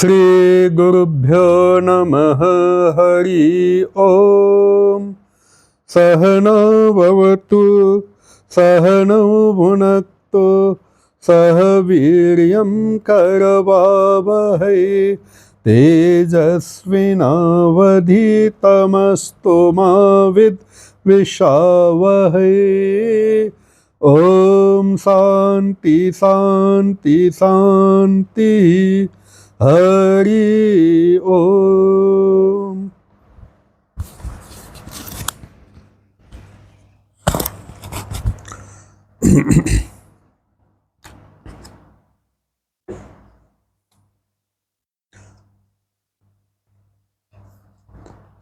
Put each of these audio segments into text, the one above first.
Shri Gurubhyo Namaha Hari Om Sahana Bhavatu Sahana Bhunaktu Sahaviryam Karavavahai Tejasvinavadhitamastu ma vidvishavahai. Om Santi Santi Santi Hari Om.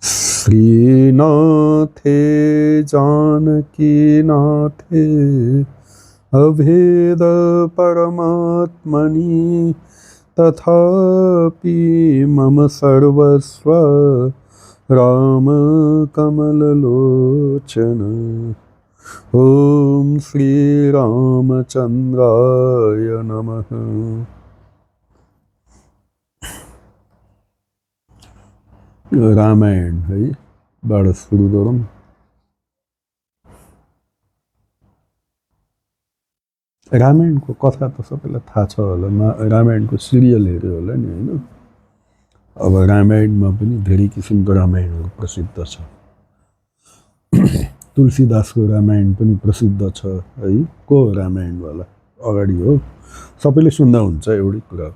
Srinathe Janaki Nathe Aveda Paramatmani Tathapi Mama Sarvasva Rama Kamalalochana. Om Sri Ramachandraya Namaha. Ramayan है बाट सुरु गरौँ। रामायणको कथा त सबैलाई थाहा छ होला, रामायणको सिरियल हेर्यो होला नि हैन। अब रामायणमा पनि धेरै किसिमको रामायणहरू प्रसिद्ध छ। तुलसीदासको रामायण पनि प्रसिद्ध छ है। को रामायण वाला अगाडि हो, सबैले सुन्दा हुन्छ एउटै कुरा।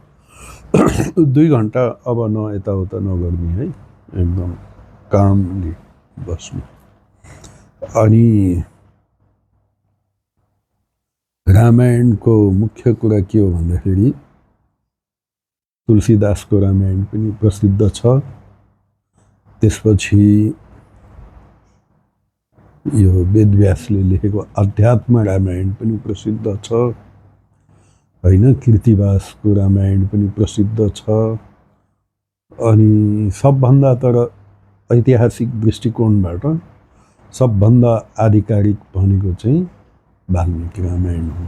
2 घण्टा अब न यताउता नगर्ने है, एकदम कामली बस्नु। अनि रामायणको मुख्य कुरा के हो भन्दाखेरि तुलसीदासको रामायण पनि प्रसिद्ध छ। त्यसपछि यो वेदव्यासले लेखेको अध्यात्म रामायण पनि प्रसिद्ध छ हैन। कीर्तिवासको रामायण पनि प्रसिद्ध छ। अनि सबभन्दा तर ऐतिहासिक दृष्टिकोणबाट सबभन्दा आधिकारिक भनेको चाहिँ वाल्मीकि रामायण हो।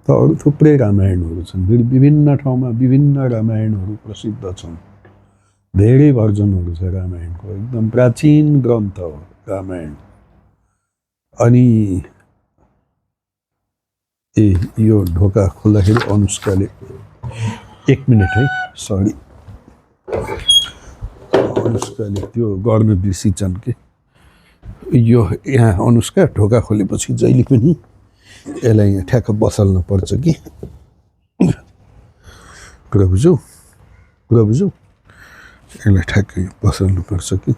त अरू थुप्रै रामायणहरू छन्, विभिन्न ठाउँमा विभिन्न रामायणहरू प्रसिद्ध छन्। धेरै भर्जनहरू छ रामायणको, एकदम प्राचीन ग्रन्थ हो रामायण। अनि यो ढोका खोल्दाखेरि अनुष्काले 1 मिनेट है, सरी, अनुष्काले त्यो गर्न बिर्सिन्छन् के। यो यहाँ अनुष्का ढोका खोलेपछि जहिले पनि यसलाई यहाँ ठ्याक्क बसाल्नु पर्छ कि। कुरा बुझ्यौ, यसलाई ठ्याक्क बसाल्नु पर्छ कि।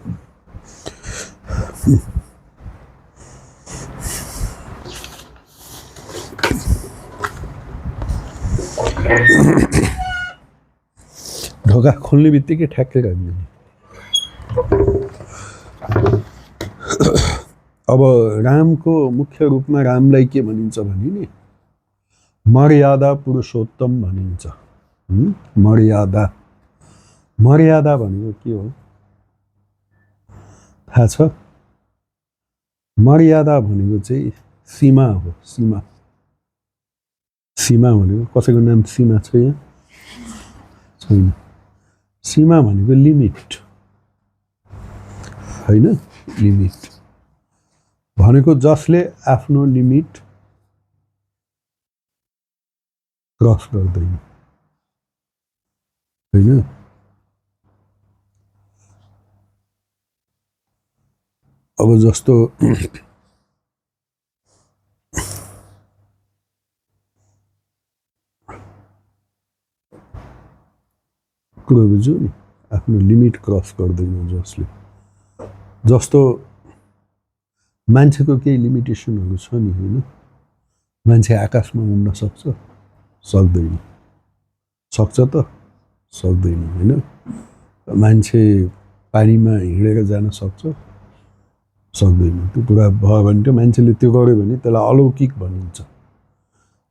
ढोका खोल्ने बित्तिकै ठ्याक्कै राख्दिने। अब रामको मुख्य रूपमा रामलाई के भनिन्छ भने नि मर्यादा पुरुषोत्तम भनिन्छ। मर्यादा भनेको के हो थाहा छ? मर्यादा भनेको चाहिँ सीमा हो। सीमा भनेको कसैको नाम सीमा छ यहाँ? छैन। सीमा भनेको लिमिट हैन। लिमिट भनेको जसले आफ्नो लिमिट क्रस गर्दैन हैन। अब जस्तो कुरा बुझ्यो नि, आफ्नो लिमिट क्रस गर्दैन जसले। जस्तो मान्छेको केही लिमिटेसनहरू छ नि हैन। मान्छे आकाशमा उड्न सक्छ? सक्दैन। सक्छ त? सक्दैन हैन। मान्छे पानीमा हिँडेर जान सक्छ? सक्दैन। त्यो कुरा भयो भने त्यो मान्छेले त्यो गर्यो भने त्यसलाई अलौकिक भनिन्छ।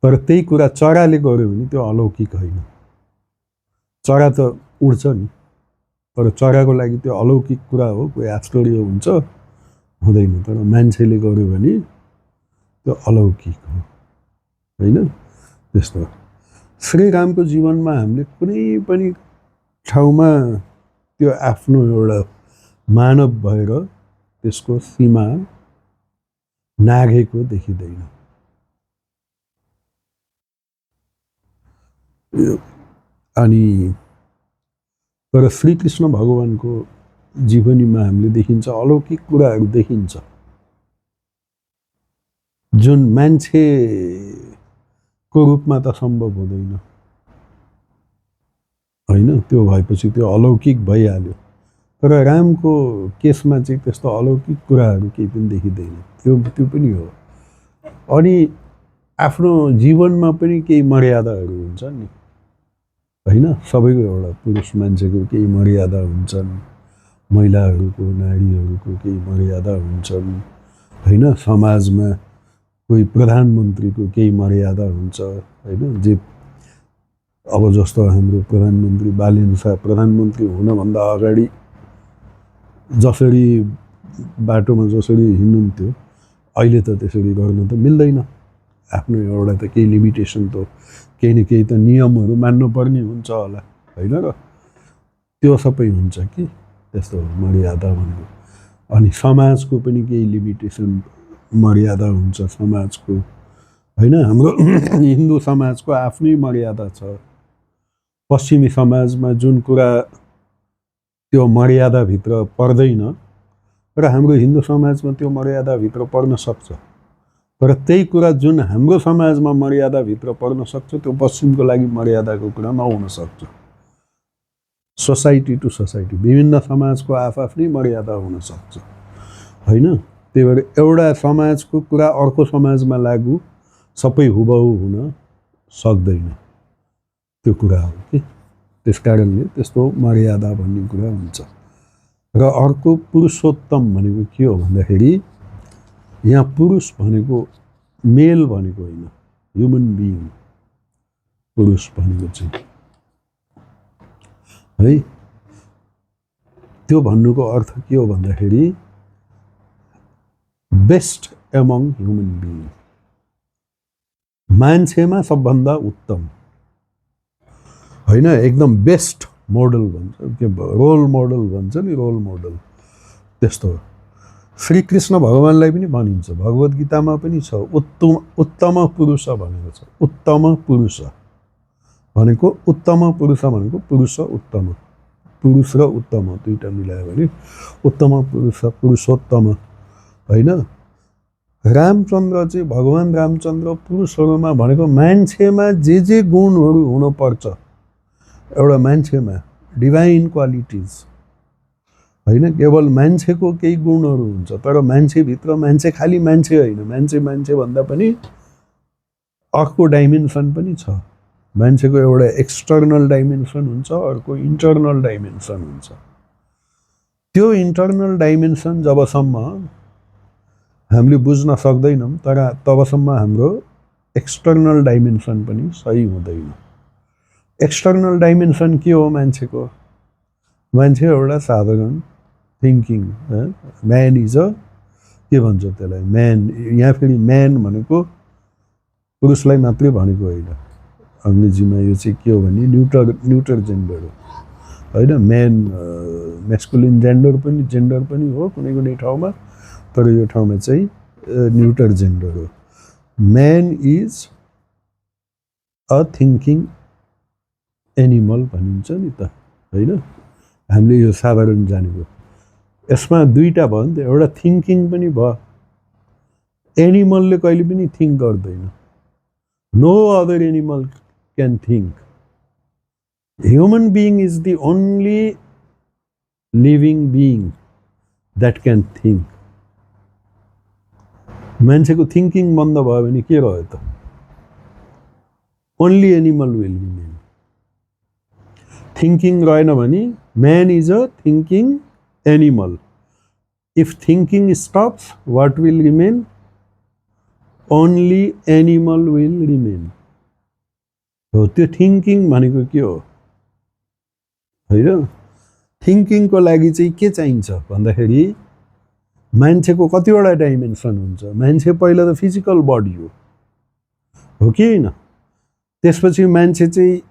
तर त्यही कुरा चराले गर्यो भने त्यो अलौकिक होइन। चरा त उड्छ नि, तर चराको लागि त्यो अलौकिक कुरा हो, कोही आश्चर्य हुन्छ हुँदैन। तर मान्छेले गर्यो भने त्यो अलौकिक हो हैन। त्यस्तो श्रीरामको जीवनमा हामीले कुनै पनि ठाउँमा त्यो आफ्नो एउटा मानव भएर त्यसको सीमा नाघेको देखिँदैन। अनि तर श्रीकृष्ण भगवानको जीवनीमा हामीले देखिन्छ अलौकिक कुराहरू देखिन्छ जुन मान्छेको रूपमा त सम्भव हुँदैन हैन। त्यो भएपछि त्यो अलौकिक भइहाल्यो। तर रामको केसमा चाहिँ त्यस्तो अलौकिक कुराहरू केही पनि देखिँदैन। त्यो पनि हो। अनि आफ्नो जीवनमा पनि केही मर्यादाहरू हुन्छन् नि हैन। सबैको एउटा पुरुष मान्छेको केही मर्यादा हुन्छन्, महिलाहरूको नारीहरूको केही मर्यादा हुन्छन् हैन। समाजमा कोही प्रधानमन्त्रीको केही मर्यादा हुन्छ हैन। जे अब जस्तो हाम्रो प्रधानमन्त्री बालेन शाह प्रधानमन्त्री हुनभन्दा अगाडि जसरी बाटोमा जसरी हिँड्नुहुन्थ्यो अहिले त त्यसरी गर्न त मिल्दैन। आफ्नो एउटा त केही लिमिटेसन त केही न केही त नियमहरू मान्नुपर्ने हुन्छ होला हैन र। त्यो सबै हुन्छ कि त्यस्तो मर्यादा भनेको। अनि समाजको पनि केही लिमिटेसन मर्यादा हुन्छ समाजको हैन। हाम्रो हिन्दू समाजको आफ्नै मर्यादा छ। पश्चिमी समाजमा जुन कुरा त्यो मर्यादाभित्र पर्दैन र हाम्रो हिन्दू समाजमा त्यो मर्यादाभित्र पर्न सक्छ। तर त्यही कुरा जुन हाम्रो समाजमा मर्यादाभित्र पर्न सक्छ त्यो पश्चिमको लागि मर्यादाको कुरा नहुन सक्छ। सोसाइटी टु सोसाइटी विभिन्न समाजको आफ्नै मर्यादा हुन सक्छ हैन। त्यही भएर एउटा समाजको कुरा अर्को समाजमा लागू सबै हुबहु हुन सक्दैन। त्यो कुरा हो कि त्यसकारणले त्यस्तो मर्यादा भन्ने कुरा हुन्छ। र अर्को पुरुषोत्तम भनेको के हो भन्दाखेरि यहाँ पुरुष भनेको मेल भनेको होइन, ह्युमन बिइङ पुरुष भनेको चाहिँ है। त्यो भन्नुको अर्थ के हो भन्दाखेरि बेस्ट एमङ ह्युमन बिइङ, मान्छेमा सबभन्दा उत्तम हैन। एकदम बेस्ट मोडल भन्छ के रोल मोडल भन्छ नि, रोल मोडल त्यस्तो हो। श्रीकृष्ण भगवानलाई पनि भनिन्छ, भगवत गीतामा पनि छ उत्तम पुरुष भनेको छ। उत्तम पुरुष भनेको उत्तम पुरुष भनेको पुरुष उत्तम, पुरुष र उत्तम दुईटा मिलायो भने उत्तम पुरुष पुरुषोत्तम हैन। रामचन्द्र चाहिँ भगवान रामचन्द्र पुरुषहरूमा भनेको मान्छेमा जे गुणहरू हुनुपर्छ एउटा मान्छेमा डिभाइन क्वालिटिज हैन। केवल मान्छेको केही गुणहरू हुन्छ तर मान्छेभित्र मान्छे खालि मान्छे होइन, मान्छे भन्दा पनि अर्को डाइमेन्सन पनि छ। मान्छेको एउटा एक्सटर्नल डाइमेन्सन हुन्छ, अर्को इन्टर्नल डाइमेन्सन हुन्छ। त्यो इन्टर्नल डाइमेन्सन जबसम्म हामीले बुझ्न सक्दैनौँ तर तबसम्म हाम्रो एक्सटर्नल डाइमेन्सन पनि सही हुँदैन। एक्सटर्नल डाइमेन्सन के हो मान्छेको? मान्छे एउटा साधारण थिङ्किङ, म्यान इज अ के भन्छ त्यसलाई, म्यान। यहाँ फेरि म्यान भनेको पुरुषलाई मात्रै भनेको होइन, अङ्ग्रेजीमा यो चाहिँ के हो भने न्युटर जेन्डर हो होइन। म्यान मेस्कुलिन जेन्डर पनि हो कुनै ठाउँमा, तर यो ठाउँमा चाहिँ न्युटर जेन्डर हो। म्यान इज अ थिङ्किङ एनिमल भनिन्छ नि त होइन। हामीले यो साधारण जानेको। यसमा दुईटा भयो नि त, एउटा थिङ्किङ पनि भयो। एनिमलले कहिले पनि थिङ्क गर्दैन। No other animal can think. Human being is the only living being that can think. मान्छेको थिङ्किङ बन्द भयो भने के रह्यो त? Only animal will remain. Thinking रहेन भने man is a thinking animal. If thinking stops what will remain? Only animal will remain. हो त्यो थिङ्किङ भनेको के हो होइन। थिङ्किङको लागि चाहिँ के चाहिन्छ भन्दाखेरि मान्छेको कतिवटा डाइमेन्सन हुन्छ। मान्छे पहिला त फिजिकल बडी हो कि होइन? त्यसपछि मान्छे चाहिँ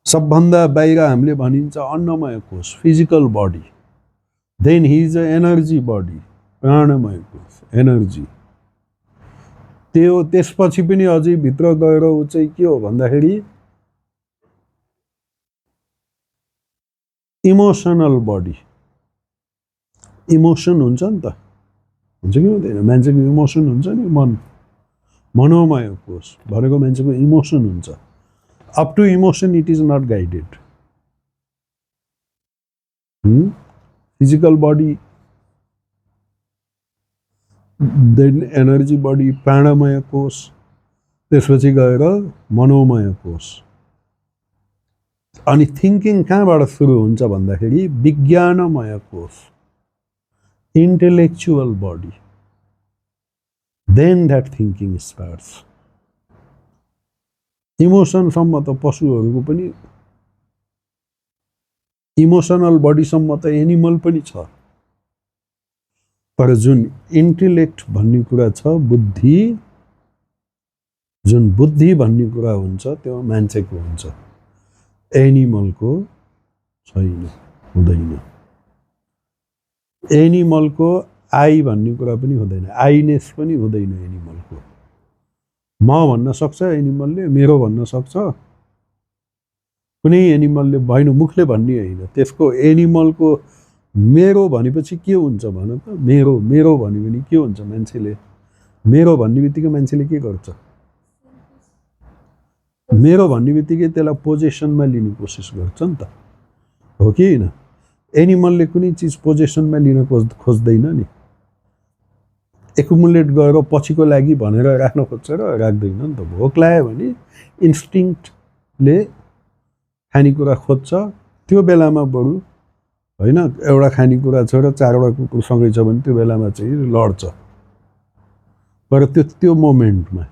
सबभन्दा बाहिर हामीले भनिन्छ अन्नमय कोष, physical body. Then he is a energy body, प्राणमय कोष, एनर्जी। त्यो त्यसपछि पनि अझै भित्र गएर ऊ चाहिँ के हो भन्दाखेरि इमोसनल बडी। इमोसन हुन्छ नि त, हुन्छ कि हुँदैन? मान्छेको इमोसन हुन्छ नि, मन, मनोमय कोष भनेको मान्छेको इमोसन हुन्छ। Up to emotion it is not guided. Physical body, then energy body, प्राणमय कोष, त्यसपछि गएर मनोमय कोष। अनि थिङ्किङ कहाँबाट सुरु हुन्छ भन्दाखेरि विज्ञानमय कोष, intellectual body, then that thinking starts. Emotion सम्म त पशुहरूको पनि, इमोसनल बडी सम्म त एनिमल पनि छ, तर जुन इन्टेलेक्ट भन्ने कुरा छ, बुद्धि, जुन बुद्धि भन्ने कुरा हुन्छ त्यो मान्छेको हुन्छ, एनिमलको छैन, हुँदैन। एनिमलको आई भन्ने कुरा पनि हुँदैन, आइनेस पनि हुँदैन एनिमलको। म भन्न सक्छ एनिमलले, मेरो भन्न सक्छ, कुनै एनिमलले होइन, मुखले भन्ने होइन। त्यसको एनिमलको मेरो भनेपछि के हुन्छ भन त? मेरो मेरो भन्यो भने के हुन्छ? मान्छेले मेरो भन्ने बित्तिकै मान्छेले के गर्छ? मेरो भन्ने बित्तिकै त्यसलाई पोजेसनमा लिने कोसिस गर्छ नि त, हो कि होइन? एनिमलले कुनै चिज पोजेसनमा लिन खोज्दैन नि, एकुमुलेट गरेर पछिको लागि भनेर राख्न खोज्छ र राख्दैन नि त। भोक लाग्यो भने इन्स्टिङ्क्टले खानेकुरा खोज्छ, त्यो बेलामा बरु होइन, एउटा खानेकुरा छ र चारवटा कुकुरसँगै छ भने त्यो बेलामा चाहिँ लड्छ, तर त्यो मोमेन्टमा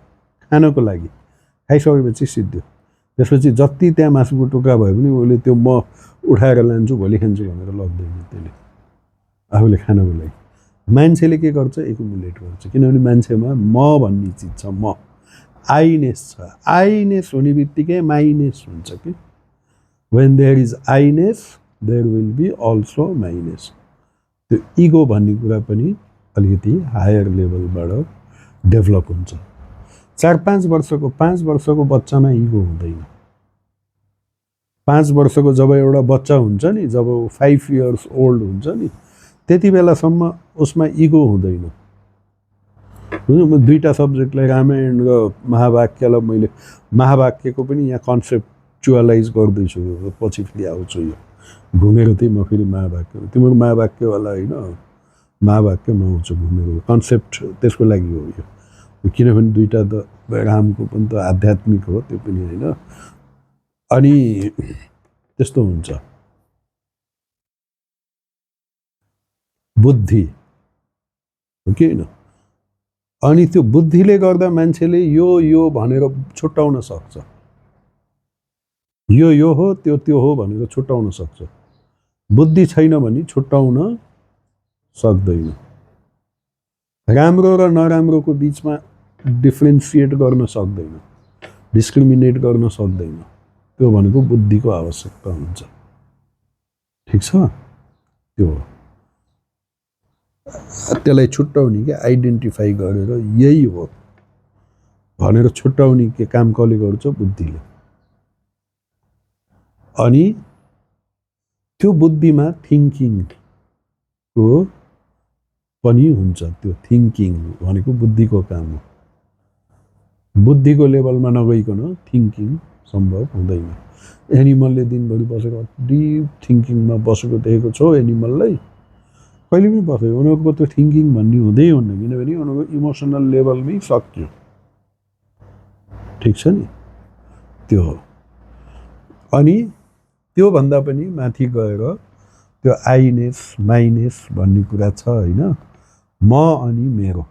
खानको लागि खाइसकेपछि सिद्धियो। त्यसपछि जति त्यहाँ मासुको टुक्रा भयो भने उसले त्यो म उठाएर लान्छु, भोलि खान्छु भनेर लग्दैन त्यसले, आफूले खानको लागि। मान्छेले के गर्छ? एकुमुलेट गर्छ, किनभने मान्छेमा म भन्ने चिज छ, म, आइनेस छ। आइनेस हुने बित्तिकै माइनेस हुन्छ कि। When there is I ness there will be also mineness. त्यो इगो भन्ने कुरा पनि अलिकति हायर लेभलबाट डेभलप हुन्छ। 4-5 वर्षको 5 वर्षको बच्चामा इगो हुँदैन। 5 वर्षको जब एउटा बच्चा हुन्छ नि, जब 5 इयर्स ओल्ड हुन्छ नि, त्यति बेलासम्म उसमा इगो हुँदैन। म दुईटा सब्जेक्टलाई, रामायण र महावाक्यलाई, मैले महावाक्यको पनि यहाँ कन्सेप्चुअलाइज गर्दैछु, पछि फेरि आउँछु, यो घुमेर चाहिँ म फेरि महावाक्य, तिम्रो महावाक्यवाला होइन, महावाक्यमा आउँछु घुमेर, कन्सेप्ट त्यसको लागि हो यो, किनभने दुईटा त रामको पनि त आध्यात्मिक हो, त्यो पनि होइन। अनि त्यस्तो हुन्छ। बुद्धि हो कि होइन? अनि त्यो बुद्धिले गर्दा मान्छेले यो भनेर छुट्याउन सक्छ, यो हो, त्यो हो भनेर छुट्याउन सक्छ। बुद्धि छैन भने छुट्याउन सक्दैन। राम्रो र नराम्रोको बिचमा डिफ्रेन्सिएट गर्न सक्दैन, डिस्क्रिमिनेट गर्न सक्दैन। त्यो भनेको बुद्धिको आवश्यकता हुन्छ। ठिक छ? त्यो हो, त्यसलाई छुट्याउने कि आइडेन्टिफाई गरेर यही हो भनेर छुट्याउने के काम कसले गर्छ? बुद्धिले। अनि त्यो बुद्धिमा थिङ्किङको पनि हुन्छ। त्यो थिङ्किङ भनेको बुद्धिको काम हो। बुद्धिको लेभलमा नगइकन थिङ्किङ सम्भव हुँदैन। एनिमलले दिनभरि बसेर डिप थिङ्किङमा बसेको देखेको छौ एनिमललाई? कहिले पनि बसेको, उनीहरूको त्यो थिङ्किङ भन्ने हुँदै हुन्न, किनभने उनीहरूको इमोसनल लेभलमै सक्यो। ठिक छ नि? त्यो हो। अनि त्योभन्दा पनि माथि गएर त्यो आइनेस माइनेस भन्ने कुरा छ होइन, म अनि मेरो,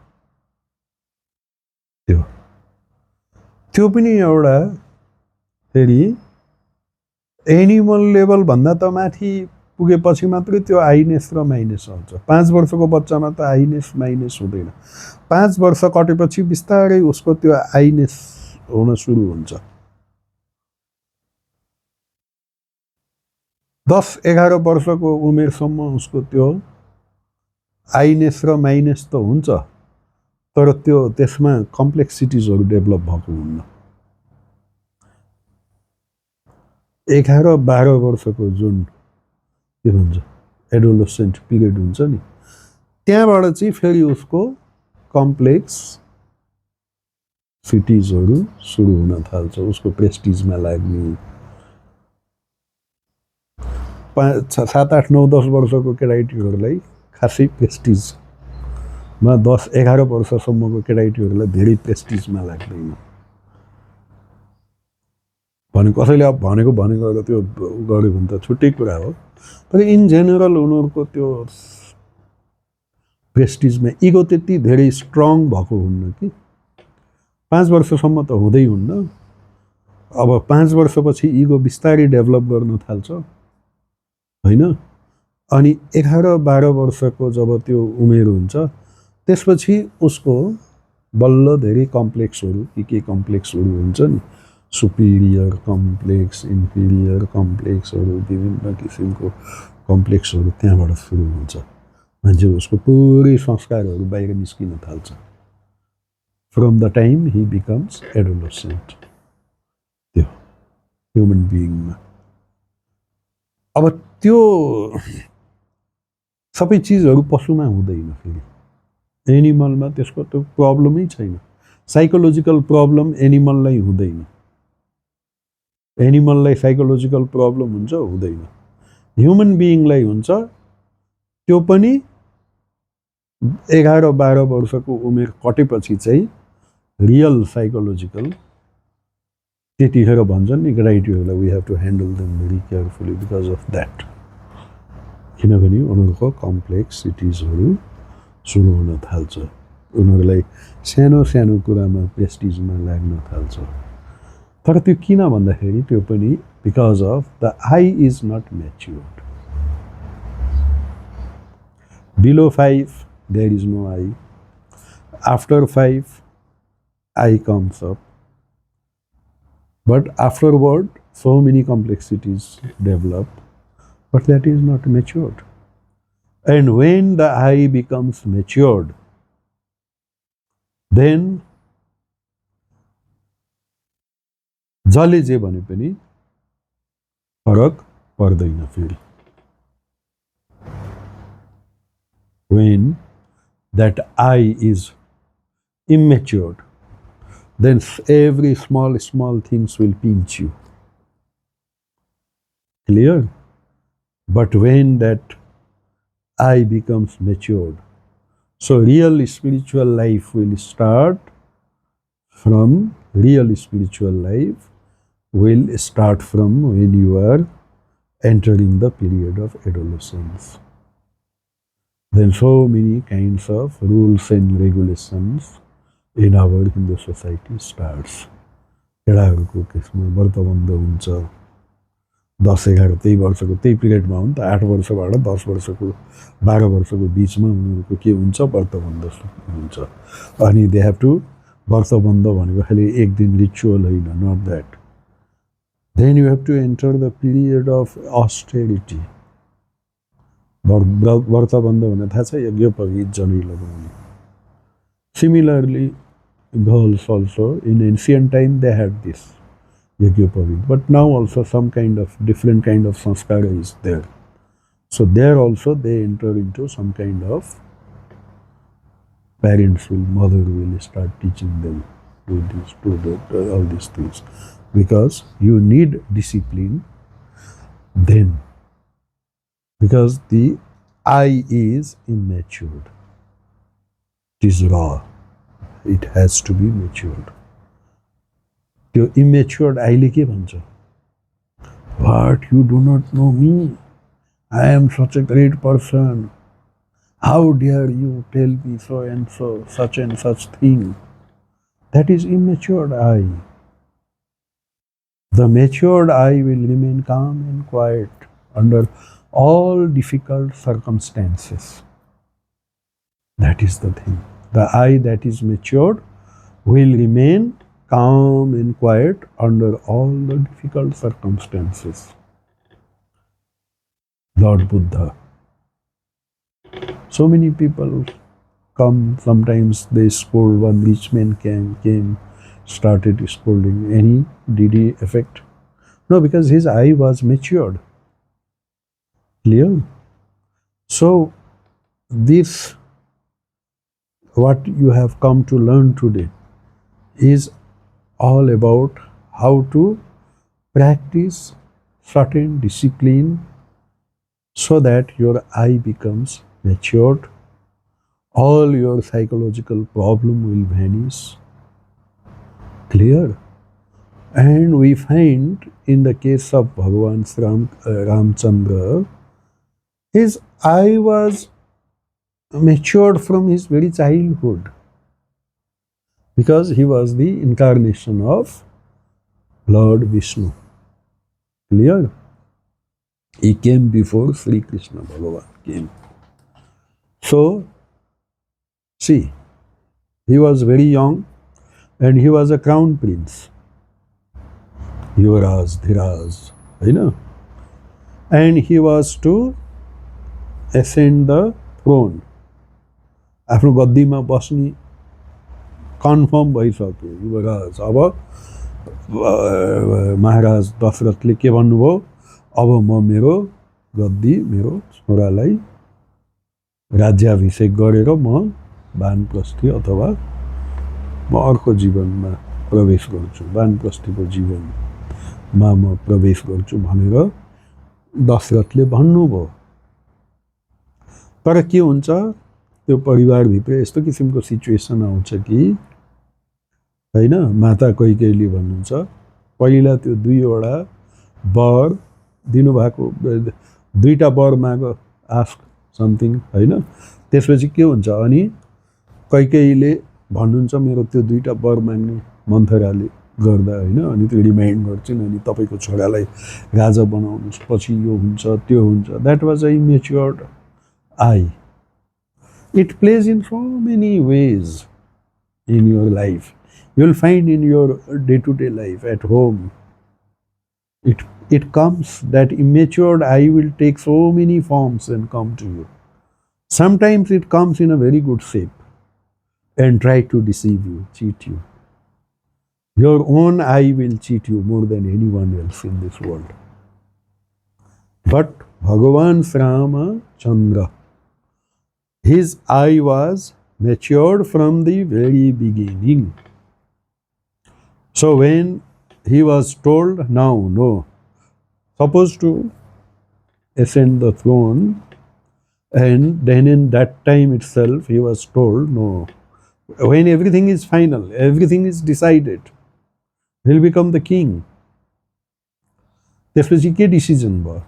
त्यो पनि एउटा फेरि एनिमल लेभल भन्दा त माथि पुगेपछि मात्रै त्यो आइनेस र माइनेस आउँछ। 5 वर्षको बच्चामा त आइनेस माइनेस हुँदैन। 5 वर्ष कटेपछि बिस्तारै उसको त्यो आइनेस हुन सुरु हुन्छ। 10-11 वर्षको उमेरसम्म उसको त्यो आइनेस र माइनेस त हुन्छ, तर त्यो त्यसमा कम्प्लेक्सिटिजहरू डेभलप भएको हुन्न। 11-12 वर्षको जुन के भन्छ एडोलेसेन्ट पिरियड हुन्छ नि, त्यहाँबाट चाहिँ फेरि उसको कम्प्लेक्स सिटिजहरू सुरु हुन थाल्छ, उसको प्रेस्टिजमा लाग्ने। 7, 8, 9, 10 वर्षको केटाकेटीहरूलाई खासै प्रेस्टिजमा, 10-11 वर्षसम्मको केटाकेटीहरूलाई धेरै प्रेस्टिजमा लाग्दैन। कसैले अब भनेको त्यो गर्यो भने त छुट्टै कुरा हो, तर इन जेनरल उनीहरूको त्यो प्रेस्टिजमा इगो त्यति धेरै स्ट्रङ भएको हुन्न कि। 5 वर्षसम्म त हुँदै हुन्न, अब 5 वर्षपछि इगो बिस्तारै डेभलप गर्न थाल्छ होइन। अनि 11-12 वर्षको जब त्यो उमेर हुन्छ, त्यसपछि उसको बल्ल धेरै कम्प्लेक्सहरू के कम्प्लेक्सहरू हुन्छ नि, सुपिरियर कम्प्लेक्स, इन्फिरियर कम्प्लेक्सहरू, विभिन्न किसिमको कम्प्लेक्सहरू त्यहाँबाट सुरु हुन्छ। मान्छे उसको पुरै संस्कारहरू बाहिर निस्किन थाल्छ from the time he becomes adolescent, त्यो ह्युमन बिइङमा। अब त्यो सबै चिजहरू पशुमा हुँदैन, फेरि एनिमलमा त्यसको त्यो प्रब्लमै छैन। साइकोलोजिकल प्रब्लम एनिमललाई हुँदैन, एनिमललाई साइकोलोजिकल प्रब्लम हुन्छ हुँदैन, ह्युमन बिइङलाई हुन्छ। त्यो पनि 11-12 वर्षको उमेर कटेपछि चाहिँ रियल साइकोलोजिकल, त्यतिखेर भन्छन् नि केटाकेटीहरूलाई we have to handle them very carefully because of that, किनभने उनीहरूको कम्प्लेक्सिटिजहरू सुरु हुन थाल्छ, उनीहरूलाई सानो सानो कुरामा प्रेस्टिजमा लाग्न थाल्छ। तर त्यो किन भन्दाखेरि त्यो पनि because of the I is not matured. Below 5 there is no I. After 5 I comes up, but afterward so many complexities develop, but that is not matured. And when the I becomes matured, then जसले जे भने पनि फरक पर्दैन फेरि। When that I is immatured, then every small things will pinch you. Clear? But when that I becomes matured, so real spiritual life will start from when you are entering the period of adolescence. Then so many kinds of rules and regulations in our Hindu society starts. केटाहरूको केसमा व्रतबन्ध हुन्छ, 10-11 त्यही वर्षको त्यही पिरियडमा हो नि त, 8 वर्षबाट 10 वर्षको 12 वर्षको बिचमा उनीहरूको के हुन्छ, व्रतबन्ध हुन्छ। अनि दे हेभ टु, व्रतबन्ध भनेको खालि एक दिन रिचुअल होइन, not that. Then you have to enter the period of austerity. व्रतबन्ध भने थाहा छ, यज्ञोपवीत जनै लगाउने। Similarly, girls also in ancient time they had this yajñopavit, but now also some kind of different kind of sanskara is there. So there also they enter into some kind of, mother will start teaching them do this, do all these things, because you need discipline then, because the I is immatured. It is raw. It has to be matured. त्यो immatured आइले के भन्छ? But you do not know me. I am such a great person. How dare you tell me so and so, such and such thing? That is immatured I. The matured I will remain calm and quiet under all difficult circumstances. That is the thing. The I that is matured will remain calm and quiet under all the difficult circumstances. Lord Buddha. So many people come, sometimes they scold. One rich man came, started scolding. Did he affect? No, because his eye was matured. Clear? So, this, what you have come to learn today, is all about how to practice certain discipline so that your eye becomes matured, all your psychological problem will vanish. Clear? And we find in the case of Bhagwan Ramchandra, his eye was matured from his very childhood, because he was the incarnation of Lord Vishnu. Clear? He came before Sri Krishna Bhagavan came. So, see, he was very young and he was a crown prince. Yuvraj, Dhiraj, you know. And he was to ascend the throne. आफ्नो गद्दीमा बस्ने confirm भइसक्यो युवराज। अब महाराज दशरथले के भन्नुभयो, अब म मेरो गद्दी मेरो छोरालाई राज्याभिषेक गरेर म वानप्रस्थी अथवा म अर्को जीवनमा प्रवेश गर्छु, वानप्रस्थीको जीवनमा म प्रवेश गर्छु भनेर दशरथले भन्नुभयो। तर के हुन्छ, त्यो परिवारभित्र यस्तो किसिमको सिचुएसन आउँछ कि हैन, माता कैकेयीले भन्नुहुन्छ पहिला त्यो दुईवटा वर दिनुभएको, दुईटा वर माग, आस्क समथिङ, हैन। त्यसपछि के हुन्छ, अनि कैकेयीले भन्नुहुन्छ मेरो त्यो दुईटा वर माग्ने मन्थराले गर्दा, हैन, अनि त्यो रिमाइन्ड गर्छिन्, अनि तपाईको छोरालाई राजा बनाउनुस्, पछि यो हुन्छ त्यो हुन्छ। That was a immatured I. It plays in so many ways in your life. You will find in your day-to-day life at home. It comes, that immatured I will take so many forms and come to you. Sometimes it comes in a very good shape and try to deceive you, cheat you. Your own I will cheat you more than anyone else in this world. But Bhagavan Ramachandra, his eye was matured from the very beginning. So when he was told, now, no, supposed to ascend the throne, and then in that time itself he was told, no, when everything is final, everything is decided, he'll become the king. त्यसपछि के decision भयो,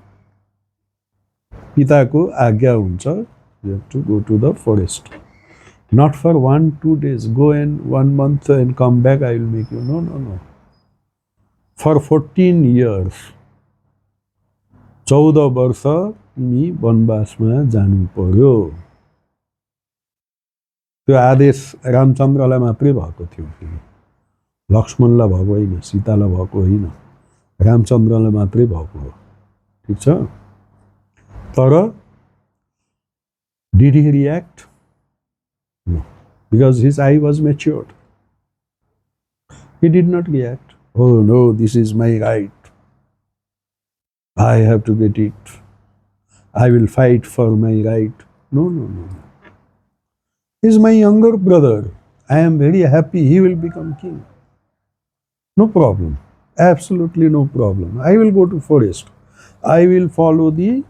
पिताको आज्ञा हुन्छ, you have to go to the forest. Not for 1-2 days, go and 1 month and come back, I will make you. No, no, no. For 14 years, 14 वर्ष तिमी वनवासमा जानु पर्यो। त्यो आदेश रामचन्द्रलाई मात्रै भएको थियो, लक्ष्मणलाई भएको होइन, सीतालाई भएको होइन, रामचन्द्रलाई मात्रै भएको हो। ठीक छ? तर did he react? No, because his eye was matured. He did not react. Oh no, this is my right. I have to get it. I will fight for my right. No, no, no. He is my younger brother. I am very happy he will become king. No problem. Absolutely no problem. I will go to forest. I will follow the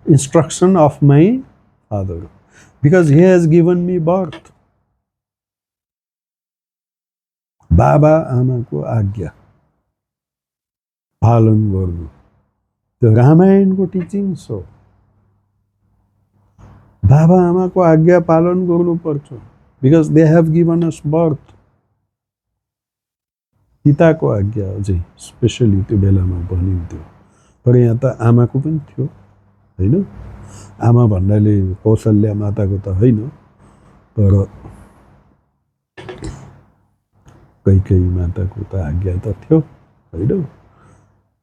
instruction of my father, because he has given me birth. बाबा आमाको आज्ञा पालन गर्नु, त्यो रामायणको teachings हो। बाबा आमाको आज्ञा पालन गर्नुपर्छ, because they have given us birth. पिताको आज्ञा अझै स्पेशली त्यो बेलामा भनिन्थ्यो, तर यहाँ त आमाको पनि थियो, हैन। आमा भन्नाले कौशल्या माताको त होइन, तर कैकेयी माताको त आज्ञा त थियो होइन।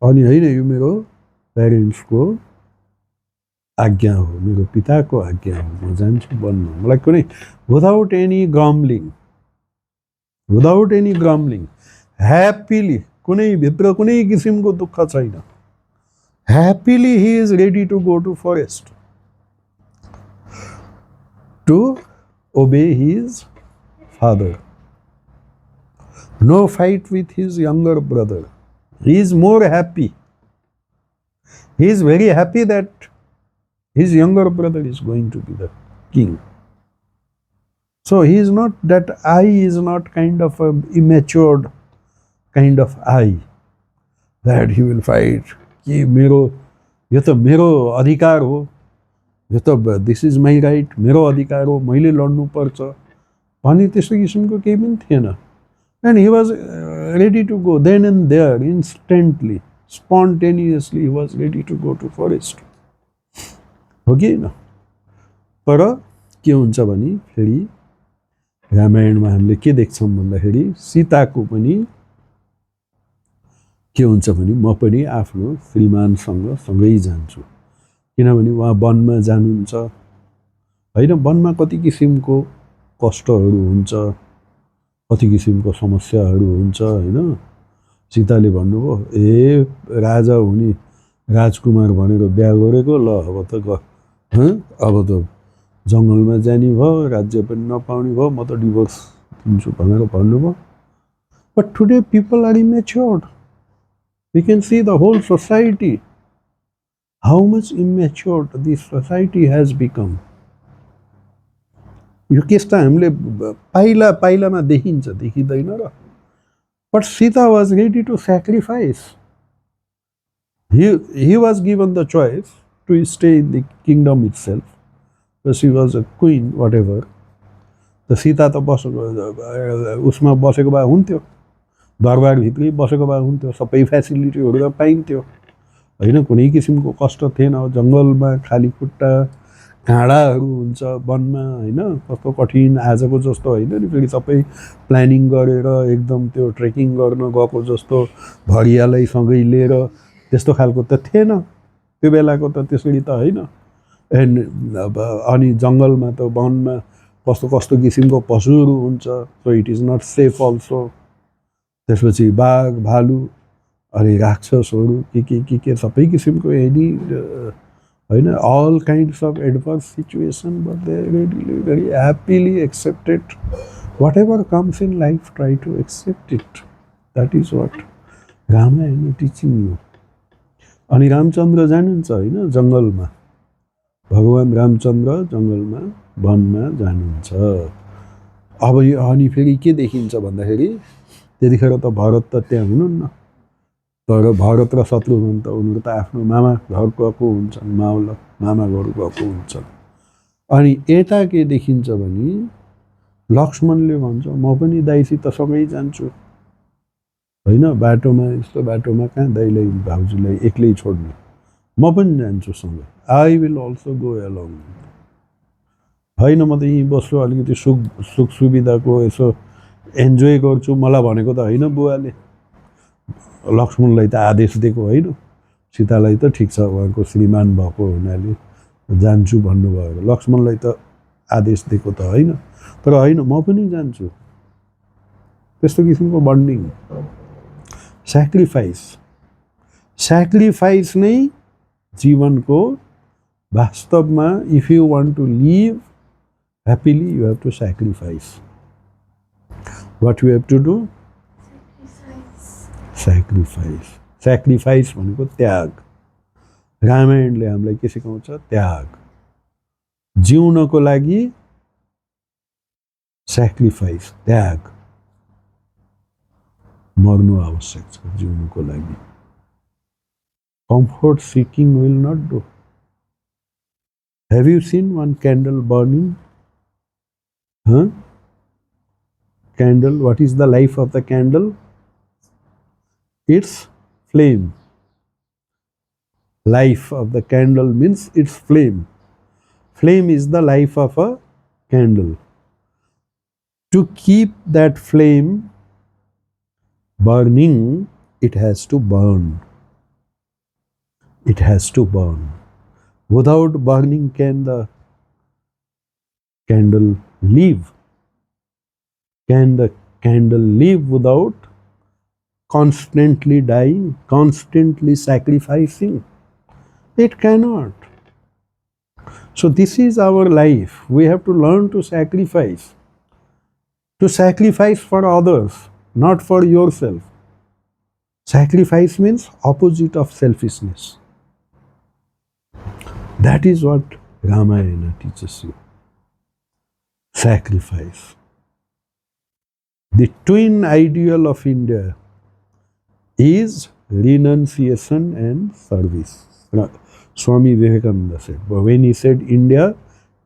अनि होइन यो मेरो प्यारेन्ट्सको आज्ञा हो, मेरो पिताको आज्ञा हो, म जान्छु बन्न। मलाई कुनै विदाउट एनी ग्रम्लिङ ह्याप्पिली, कुनै भित्र कुनै किसिमको दुःख छैन, happily he is ready to go to forest to obey his father. No fight with his younger brother. He is more happy. He is very happy that his younger brother is going to be the king. So he is not, that I is not kind of a immature kind of I that he will fight. कि मेरो यो त मेरो अधिकार हो, यो त this is my right, मेरो अधिकार हो, मैले लड्नु पर्छ भन्ने त्यस्तो किसिमको केही पनि थिएन। And he was ready to go then and there, instantly, spontaneously he was ready to go to forest. हो कि होइन? तर के हुन्छ भने फेरि रामायणमा हामीले के देख्छौँ भन्दाखेरि सीताको पनि के हुन्छ भने म पनि आफ्नो श्रीमानसँग सँगै जान्छु, किनभने उहाँ वनमा जानुहुन्छ होइन। वनमा कति किसिमको कष्टहरू हुन्छ, कति किसिमको समस्याहरू हुन्छ होइन। सीताले भन्नुभयो ए राजा हुने राजकुमार भनेर बिहा गरेको, ल अब त अब त जङ्गलमा जाने भयो, राज्य पनि नपाउने भयो, म त डिभोर्स दिन्छु भनेर भन्नुभयो। But today people are immatured. We can see the whole society, how much immatured this society has become. यो केस त हामीले पाइलामा देखिन्छ, देखिँदैन र। But Sita was ready to sacrifice. He was given the choice to stay in the kingdom itself, she was a queen whatever. त सीता त उसमा बसेको भए हुन्थ्यो, दरबारभित्रै बसेको भए हुन्थ्यो, सबै फेसिलिटीहरू त पाइन्थ्यो होइन, कुनै किसिमको कष्ट थिएन। जङ्गलमा खाली खुट्टा काँडाहरू हुन्छ वनमा होइन, कस्तो कठिन, आजको जस्तो होइन नि। फेरि सबै प्लानिङ गरेर एकदम त्यो ट्रेकिङ गर्न गएको जस्तो भरियालाई सँगै लिएर त्यस्तो खालको त थिएन त्यो बेलाको त, त्यसरी त होइन। अनि जङ्गलमा त वनमा कस्तो कस्तो किसिमको पशुहरू हुन्छ, सो it is nut safe also. त्यसपछि बाघ भालु अनि राक्षसहरू के सबै किसिमको यदि होइन, all kinds of adverse situation, but they really very happily accepted whatever comes in life. Try to accept it. That is what Ramayana teaching you. अनि रामचन्द्र जानुहुन्छ होइन जङ्गलमा, भगवान रामचन्द्र जङ्गलमा वनमा जानुहुन्छ। अब यो अनि फेरि के देखिन्छ भन्दाखेरि त्यतिखेर त भरत त त्यहाँ हुनुहुन्न, तर भरत र शत्रुघ्न त उनीहरू त आफ्नो मामा घर गएको हुन्छन्, मामा घर गएको हुन्छन्। अनि यता के देखिन्छ भने लक्ष्मणले भन्छ म पनि दाइसित सँगै जान्छु होइन, बाटोमा यस्तो बाटोमा कहाँ दाइलाई भाउजूलाई एक्लै छोड्ने, म पनि जान्छु सँगै, I will also go along. होइन म त यहीँ बस्छु, अलिकति सुख सुविधाको यसो इन्जोय गर्छु, मलाई भनेको त होइन बुवाले। लक्ष्मणलाई त आदेश दिएको होइन, सीतालाई त ठिक छ उहाँको श्रीमान भएको हुनाले जान्छु भन्नुभयो, लक्ष्मणलाई त आदेश दिएको त होइन, तर होइन म पनि जान्छु। त्यस्तो किसिमको बन्डिङ, स्याक्रिफाइस नै जीवनको वास्तवमा if you want to live happily you have to sacrifice. What you have to do? Sacrifice भनेको त्याग। रामायणले हामीलाई के सिकाउँछ? त्याग। जिउनको लागि स्याक्रिफाइस, त्याग। मर्नु आवश्यक छ जिउनको लागि। Comfort seeking will not do. Have you seen one candle burning? Candle, what is the life of the candle? It's flame. Life of the candle means it's flame. Flame is the life of a candle. To keep that flame Burning, it has to burn. It has to burn. Without burning, can the candle live? Can the candle live without constantly dying, constantly sacrificing? It cannot. So this is our life. We have to learn to sacrifice. To sacrifice for others, not for yourself. Sacrifice means opposite of selfishness. That is what Ramayana teaches you. Sacrifice. The twin ideal of India is renunciation and service. Swami Vivekananda said. But when he said India,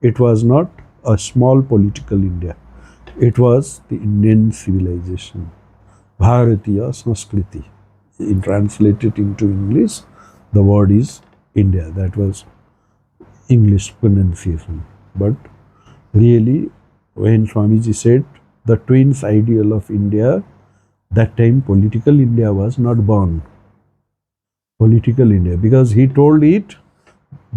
it was not a small political India. It was the Indian civilization. Bharatiya Sanskriti. In translated into English, the word is India. That was English pronunciation. But really, when Swamiji said the twins ideal of India, that time political India was not born. Political India, because he told it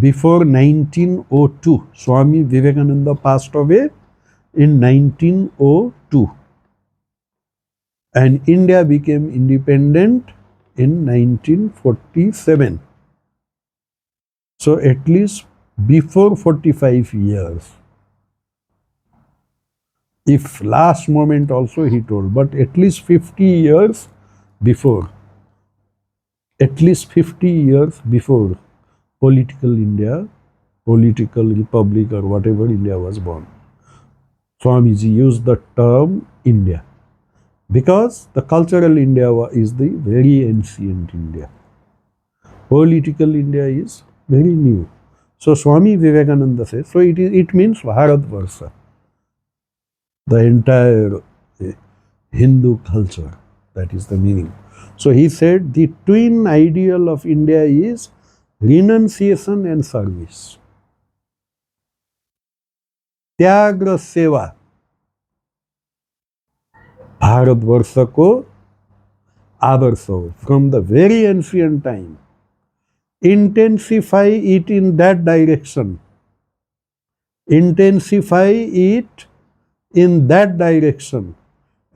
before 1902. Swami Vivekananda passed away in 1902. And India became independent in 1947. So at least before 45 years. If last moment also he told, but at least 50 years before. At least 50 years before political India, political republic or whatever India was born. Swamiji used the term India because the cultural India is the very ancient India. Political India is very new. So Swami Vivekananda says, so it means Bharatvarsha, the entire Hindu culture. That is the meaning. So he said the twin ideal of India is renunciation and service. त्याग सेवा. भारतवर्ष को आदर्श हो. From the very ancient time, intensify it in that direction. Intensify it in that direction,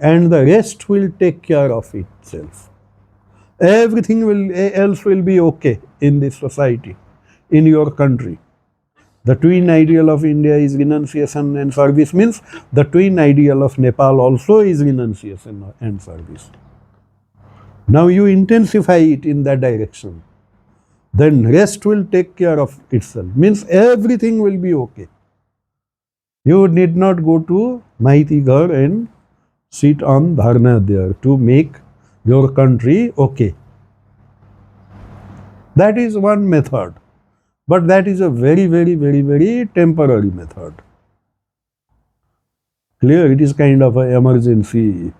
and the rest will take care of itself. Everything else will be okay in this society, in your country. The twin ideal of India is renunciation and service, means the twin ideal of Nepal also is renunciation and service. Now you intensify it in that direction. Then rest will take care of itself, means everything will be okay. You need not go to Maiti Ghar and sit on dharna there to make your country okay. That is one method. But that is a very, very, very, very temporary method. Clear? It is kind of an emergency.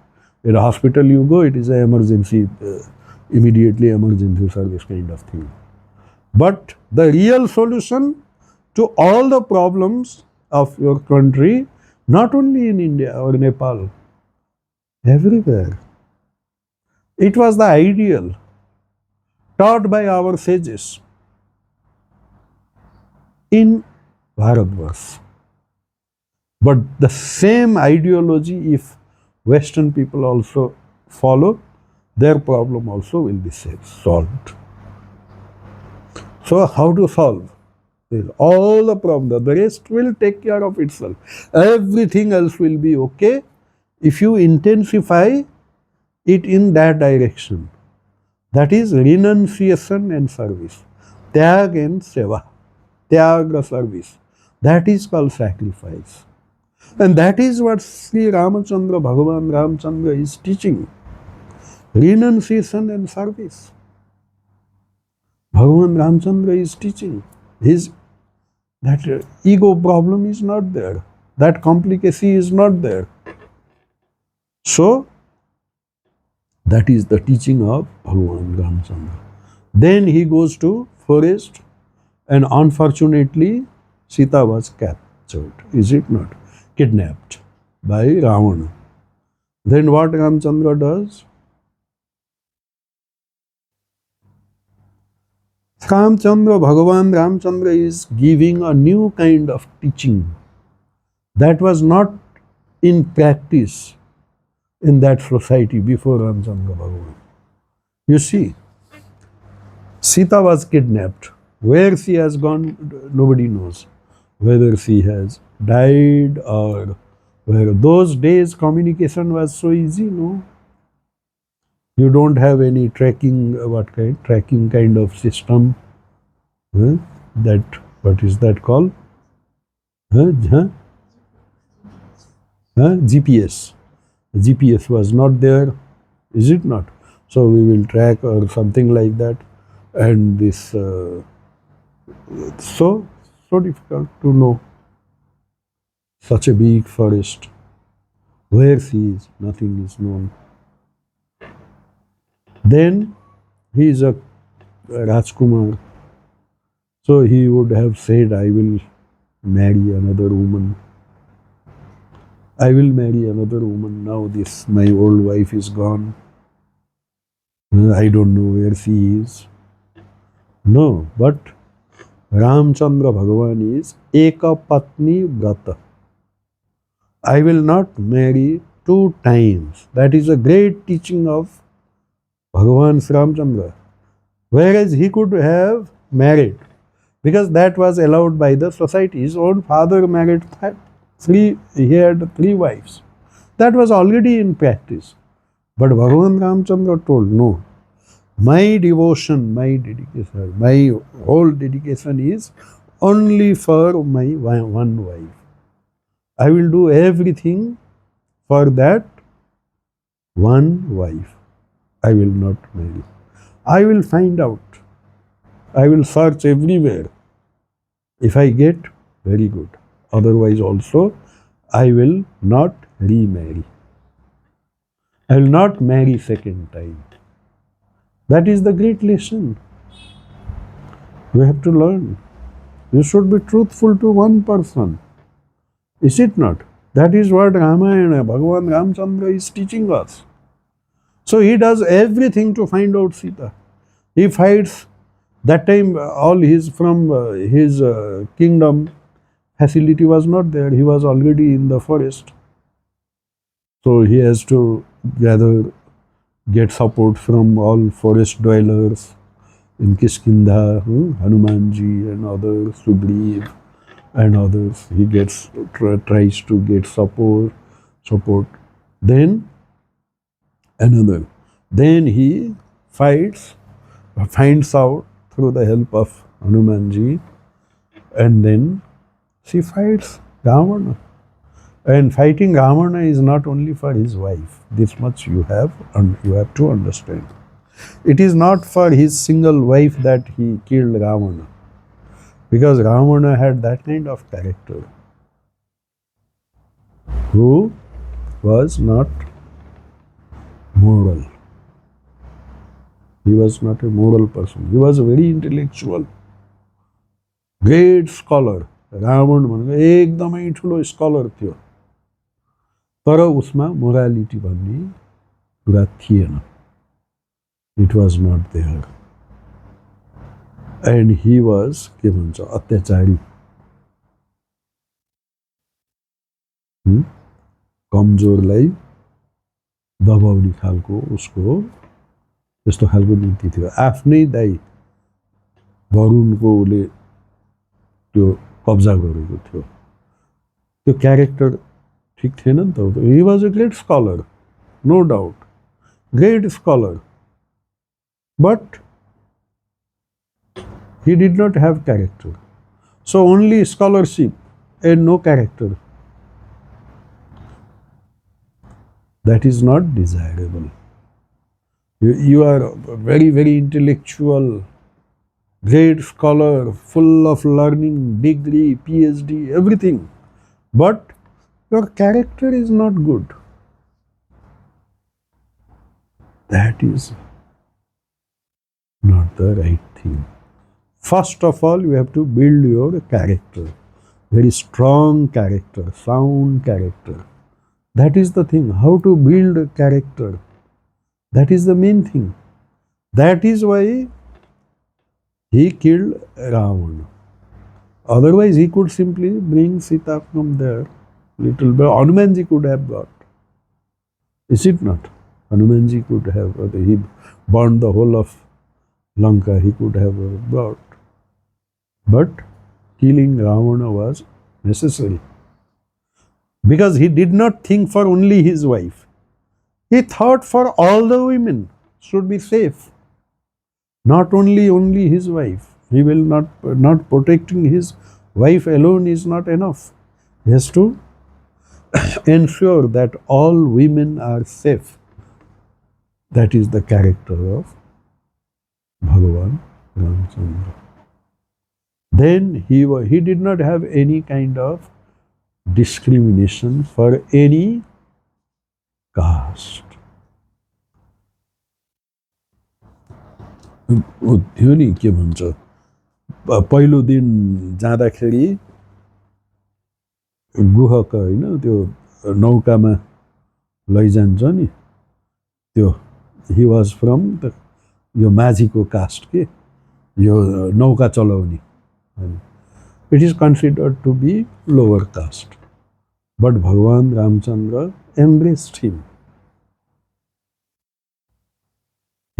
In a hospital you go, it is an emergency, immediately emergency service kind of thing. But the real solution to all the problems of your country, not only in India or Nepal, everywhere. It was the ideal taught by our sages in Bharatvarsh. But the same ideology, if Western people also follow, their problem also will be solved. So how to solve? All the problem, the rest will take care of itself. Everything else will be okay if you intensify it in that direction. That is renunciation and service. Tyag and seva. Tyaga service. That is called sacrifice. And that is what Sri Ramachandra, Bhagwan Ramachandra is teaching. Renunciation and service. Bhagwan Ramachandra is teaching. That ego problem is not there. That complicacy is not there. So, that is the teaching of Bhagwan Ramachandra. Then he goes to forest, and unfortunately Sita was captured, is it not? Kidnapped by Ravana. Then what Ramachandra does? Ramchandra, Bhagavan Ramchandra is giving a new kind of teaching that was not in practice in that society before Ramchandra Bhagavan. You see, Sita was kidnapped. Where she has gone, nobody knows. Whether she has died or where. Those days communication was so easy, no? You don't have any tracking, tracking kind of system. Huh? That, what is that called? Huh? Huh? Huh? GPS. GPS was not there, is it not? So we will track or something like that, and this so difficult to know such a big forest. Where she is, nothing is known. Then he is a Rajkumar, so he would have said, I will marry another woman. I will marry another woman. Now this, my old wife is gone. I don't know where she is. No, but Ramchandra Bhagavan is Eka Patni Vrata. I will not marry 2 times. That is a great teaching of Bhagavan Ramchandra. Whereas he could have married, because that was allowed by the society. His own father married he had 3 wives. That was already in practice. But Bhagavan Ramchandra told, no, my devotion, my dedication, my whole dedication is only for my one wife. I will do everything for that one wife. I will not marry. I will find out. I will search everywhere. If I get, very good. Otherwise also, I will not remarry. I will not marry second time. That is the great lesson. We have to learn. You should be truthful to one person. Is it not? That is what Ramayana, Bhagavan Ramchandra is teaching us. So he does everything to find out Sita. He fights. That time all his from his kingdom facility was not there. He was already in the forest. So he has to get support from all forest dwellers in Kishkinda, Hanumanji and others, Sugriv and others. He tries to get support. Then another. Then he finds out through the help of Hanumanji, and then she fights Ravana. And fighting Ravana is not only for his wife. This much you have to understand. It is not for his single wife that he killed Ravana, because Ravana had that kind of character, who was not moral. He was not a moral person. He was a very intellectual, great scholar. Ravan भनेको एकदमै ठुलो scholar थियो, तर उसमा morality भन्ने कुरा थिएन. It was not there. And he was के भन्छ अत्याचारी, कमजोरलाई दबाउने खालको उसको त्यस्तो खालको नीति थियो. आफ्नै दाइ वरुणको उसले त्यो कब्जा गरेको थियो. त्यो क्यारेक्टर ठिक थिएन नि त. He was a great scholar, no doubt, great scholar, but he did not have character. So only scholarship and no character, that is not desirable. You are very, very intellectual, great scholar, full of learning, degree, PhD, everything, but your character is not good. That is not the right thing. First of all, you have to build your character, very strong character, sound character. That is the thing. How to build character, that is the main thing. That is why He killed Ravana. Otherwise, he could simply bring Sita from there. Little bit. Hanumanji could have got. Is it not? Hanumanji could have. He burned the whole of Lanka. He could have brought. But killing Ravana was necessary. Because he did not think for only his wife. He thought for all the women should be safe. Not only his wife. He will not protecting his wife alone is not enough. He has to ensure that all women are safe. That is the character of Bhagwan Ramchandra. Then he did not have any kind of discrimination for any caste. थियो नि के भन्छ पहिलो दिन जाँदाखेरि गुहक हैन त्यो नौकामा लैजान्छ नि त्यो ही वाज फ्रम यो माझीको कास्ट के यो नौका चलाउने it is considered to be lower caste but भगवान Ramachandra embraced him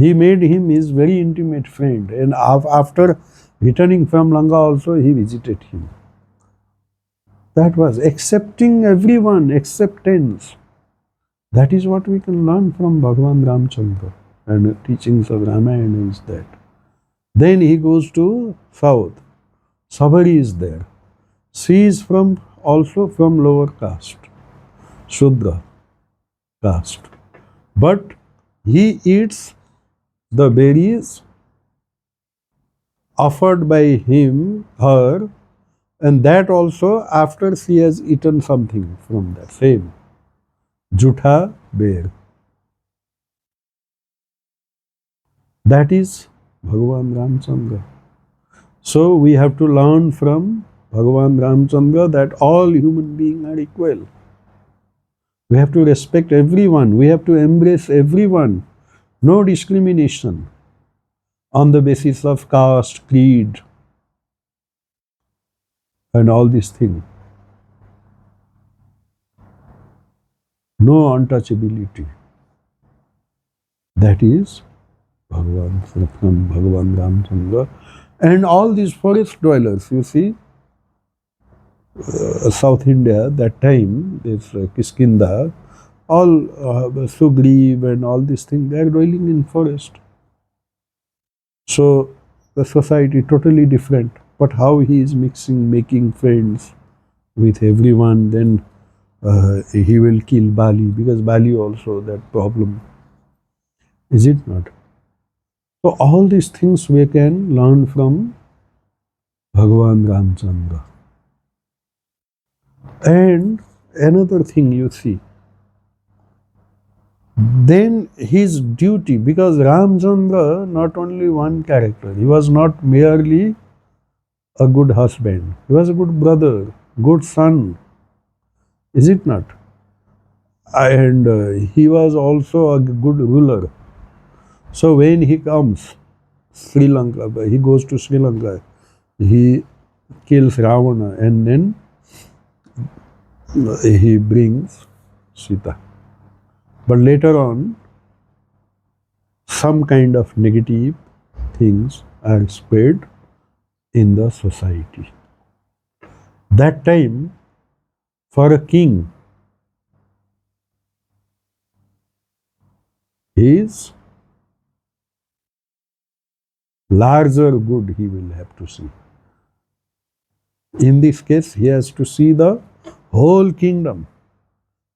he made him his very intimate friend and after returning from Lanka also he visited him. That was accepting everyone, acceptance. That is what we can learn from Bhagwan Ramchandra and teachings of Ramayana is that. Then he goes to south. Sabari is there. She is also from lower caste, Shudra caste. But he eats the berries offered by her, and that also after she has eaten something from the same jutha bear. That is Bhagwan Ramchandra. So we have to learn from Bhagwan Ramchandra that all human beings are equal. We have to respect everyone. We have to embrace everyone. No discrimination on the basis of caste, creed, and all these things. No untouchability. That is from Bhagwan Ramchandra. And all these forest dwellers, you see, South India, that time, this Kiskinda, all Sugriv and all these things, they are dwelling in forest. So the society totally different. But how he is making friends with everyone, then he will kill Bali, because Bali also that problem. Is it not? So all these things we can learn from Bhagwan Ramchandra. And another thing you see, then his duty, because Ramchandra not only one character, he was not merely a good husband, he was a good brother, good son, is it not? And he was also a good ruler. So when he comes Sri Lanka, he goes to Sri Lanka, he kills Ravana and then he brings Sita. But later on, some kind of negative things are spread in the society. That time, for a king, his larger good he will have to see. In this case, he has to see the whole kingdom,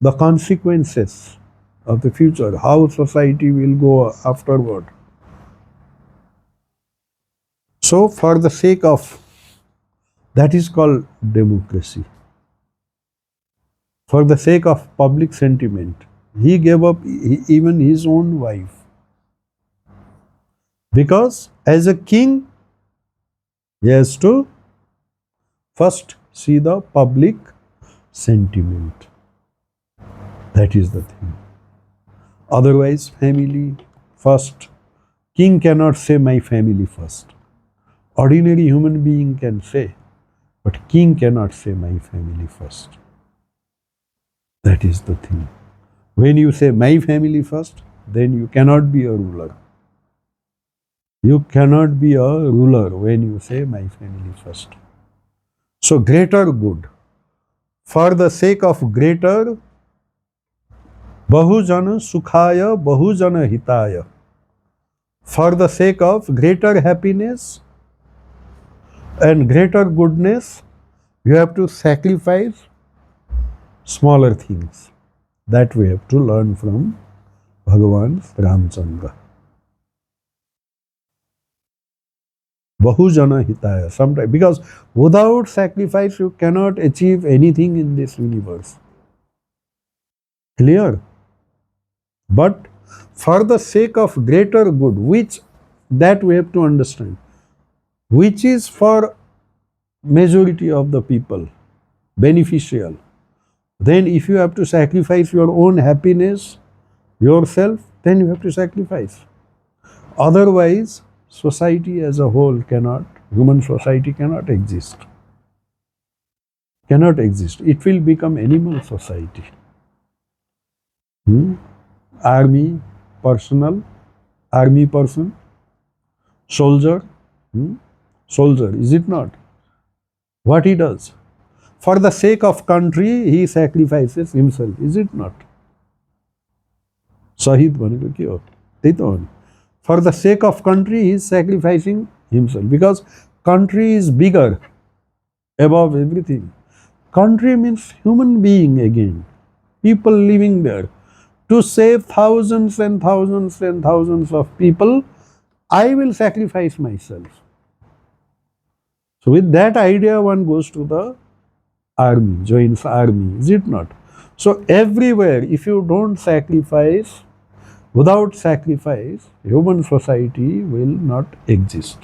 the consequences of the future, how society will go afterward. So for the sake of, that is called democracy. For the sake of public sentiment, he gave up even his own wife. Because as a king, he has to first see the public sentiment. That is the thing. Otherwise, family first. King cannot say my family first. Ordinary human being can say, but king cannot say my family first. That is the thing. When you say my family first, then you cannot be a ruler. You cannot be a ruler when you say my family first. So greater good. For the sake of greater Bahujana Sukhaya, Bahujana Hitaya. For the sake of greater happiness and greater goodness, you have to sacrifice smaller things. That we have to learn from Bhagwan Ramchandra. Bahujana Hitaya. Sometimes, because without sacrifice, you cannot achieve anything in this universe. Clear? But for the sake of greater good, which that we have to understand, which is for majority of the people beneficial, then if you have to sacrifice your own happiness, yourself, then you have to sacrifice. Otherwise, society as a whole cannot, human society cannot exist. Cannot exist. It will become animal society. Army, personal, army person, soldier, soldier, is it not? What he does? For the sake of country, he sacrifices himself, is it not? Shahid bhaneko ke ho? त्यही त हो नि. For the sake of country, he is sacrificing himself because country is bigger above everything. Country means human being again, people living there. To save thousands and thousands and thousands of people, I will sacrifice myself. So with that idea, one goes to the army, joins army, is it not? So everywhere, if you don't sacrifice, without sacrifice, human society will not exist.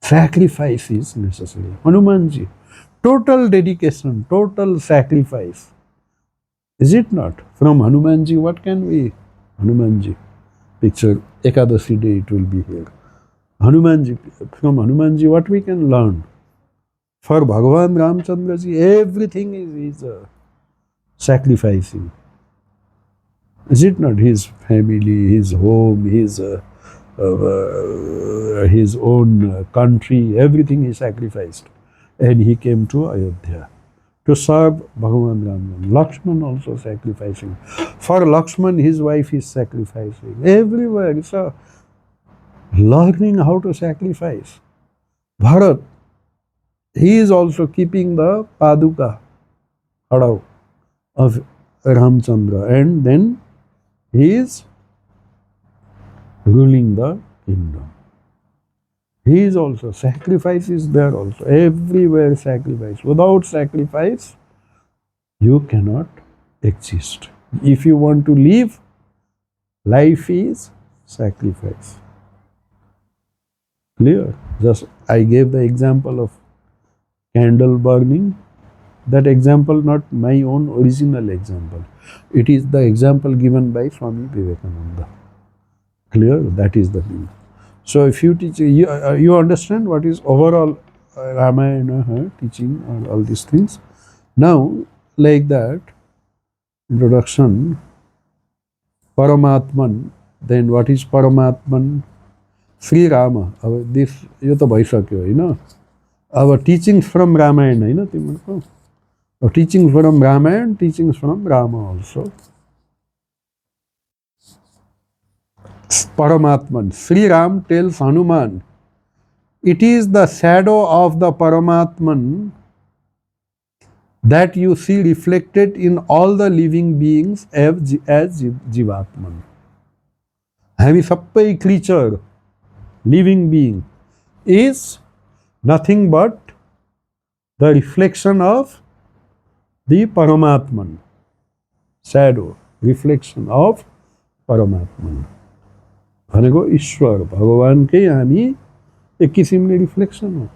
Sacrifice is necessary. Hanumanji, total dedication, total sacrifice. Is it not? From Hanumanji, what can we? Hanumanji, picture Ekadashi day, it will be here. Hanumanji, from Hanumanji, what we can learn? For Bhagwan Ramchandraji, everything is sacrificing. Is it not? His family, his home, his own country, everything is sacrificed. And he came to Ayodhya to serve Bhagwan Ram. Lakshman also sacrificing. For Lakshman, his wife is sacrificing. Everywhere, it's a learning how to sacrifice. Bharat, he is also keeping the Paduka Hadav of Ramchandra, and then he is ruling the kingdom. He is also, sacrifice is there also. Everywhere sacrifice. Without sacrifice, you cannot exist. If you want to live, life is sacrifice. Clear? Just I gave the example of candle burning. That example, not my own original example. It is the example given by Swami Vivekananda. Clear? That is the thing. So if you teach, you understand what is overall Ramayana teaching or all these things. Now, like that, introduction, Paramatman, then what is Paramatman? Sri Rama. This, यो त भइसक्यो हैन. अब teachings from Ramayana हैन तिम्रो. Teachings from Ramayana, teachings from Rama also. Paramatman. Sri Ram tells Hanuman, it is the shadow of the Paramatman that you see reflected in all the living beings as Jivatman. हामी सबै creature, living being, is nothing but the reflection of the Paramatman. Shadow, reflection of Paramatman. भनेको ईश्वर भगवानकै हामी एक किसिमले reflection हो.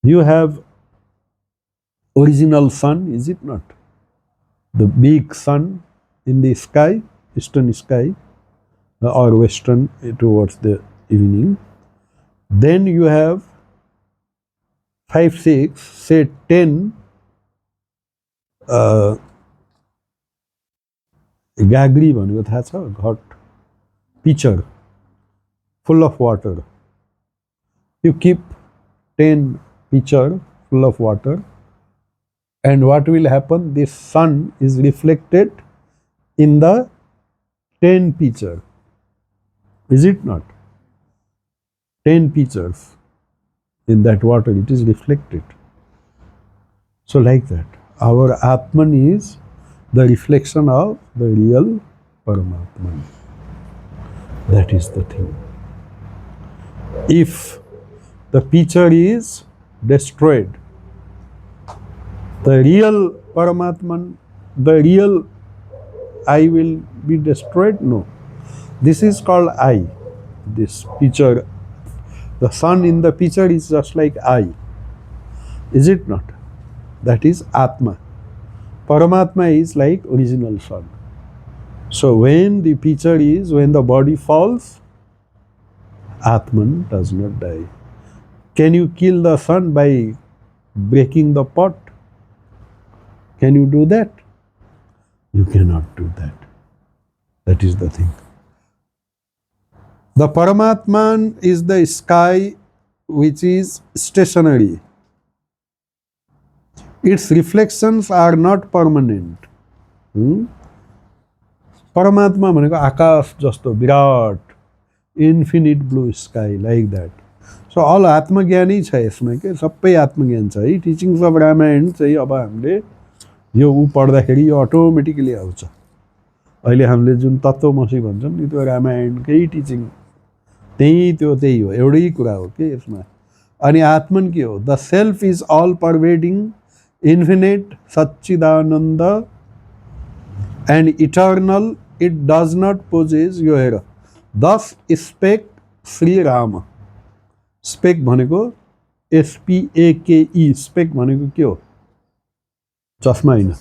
You have original sun, is it not? The big sun in the sky, eastern sky, or western towards the evening. Then you have 5, 6, say 10 गाग्री भनेको थाहा छ, घट, pitcher full of water. You keep 10 pitcher full of water, and what will happen? This sun is reflected in the 10 pitcher. Is it not? 10 pitchers in that water, it is reflected. So like that, our Atman is the reflection of the real Paramatman. That is the thing. If the pitcher is destroyed, the real Paramatman, the real I will be destroyed? No. This is called I. This pitcher, the sun in the pitcher is just like I. Is it not? That is Atma. Paramatma is like original sun. So when the pitcher is, when the body falls, Atman does not die. Can you kill the sun by breaking the pot? Can you do that? You cannot do that. That is the thing. The Paramatman is the sky which is stationary. Its reflections are not permanent. Paramatma भनेको आकाश जस्तो Virat, infinite blue sky, like that. So all आत्मज्ञानी छ यसमा के, सबै आत्मज्ञान छ है. टिचिङ्स अफ रामायण चाहिँ अब हामीले यो पढ्दाखेरि यो अटोमेटिकली आउँछ. अहिले हामीले जुन तत्त्वमसी भन्छौँ नि, त्यो रामायणकै टिचिङ त्यही हो, एउटै कुरा हो के यसमा. अनि आत्मन के हो? The self is all pervading, infinite, सच्चिदानन्द and eternal. It does not possess. यो हेर, thus spake Shri Ram. Spake भनेको SPAKE. स्पेक भनेको के हो? चस्मा होइन,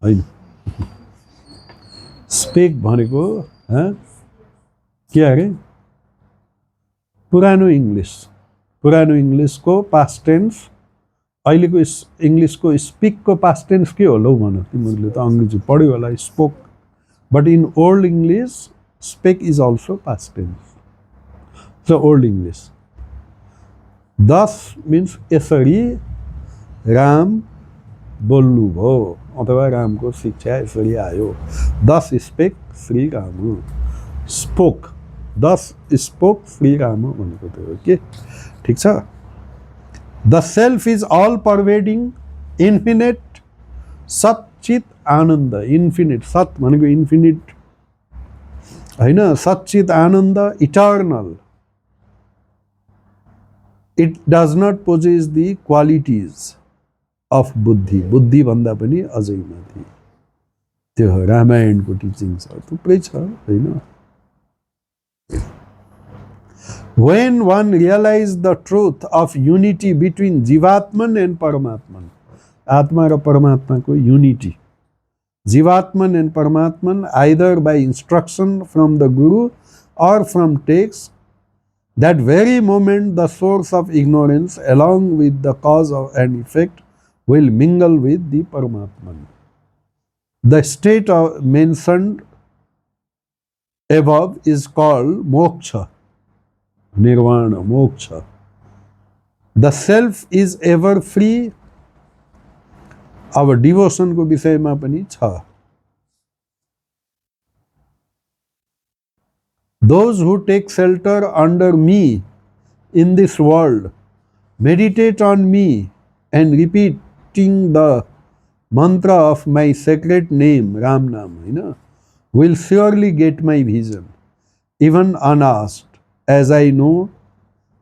होइन. स्पेक भनेको के अरे? पुरानो इङ्ग्लिस. पुरानो इङ्ग्लिसको पास्ट टेन्स. अहिलेको इङ्ग्लिसको स्पिकको पास्ट टेन्स के होला हौ भन. तिमीहरूले त अङ्ग्रेजी पढ्यो होला, spoke. But in old English spake is also past tense. So old English. Thus means यसरी राम बोल्नुभयो अथवा रामको शिक्षा यसरी आयो. Thus spake Shri Ram. Spoke, thus spoke Shri Ram भनेको त्यो हो के. ठिक छ. The self is all pervading, infinite, सच्चित आनन्द. इन्फिनिट, सत भनेको इन्फिनिट होइन, सच्चित आनन्द, eternal. It does not possess the qualities of बुद्धि. बुद्धि भन्दा पनि अझै माथि. त्यो रामायणको टिचिङ छ, थुप्रै छ होइन. When one realizes the truth of unity between Jivatman and Paramatman, Atma and Paramatma ko unity. Jivatman and Paramatman, either by instruction from the Guru or from text, that very moment the source of ignorance along with the cause of an effect will mingle with the Paramatman. The state of mentioned above is called moksha. Nirvana, moksha. The self is ever free. Our devotion को विषयमा पनि छ. Those who take shelter under me in this world, meditate on me and repeating the mantra of my sacred name, Ram Nam, will surely get my vision, even unasked. As I know,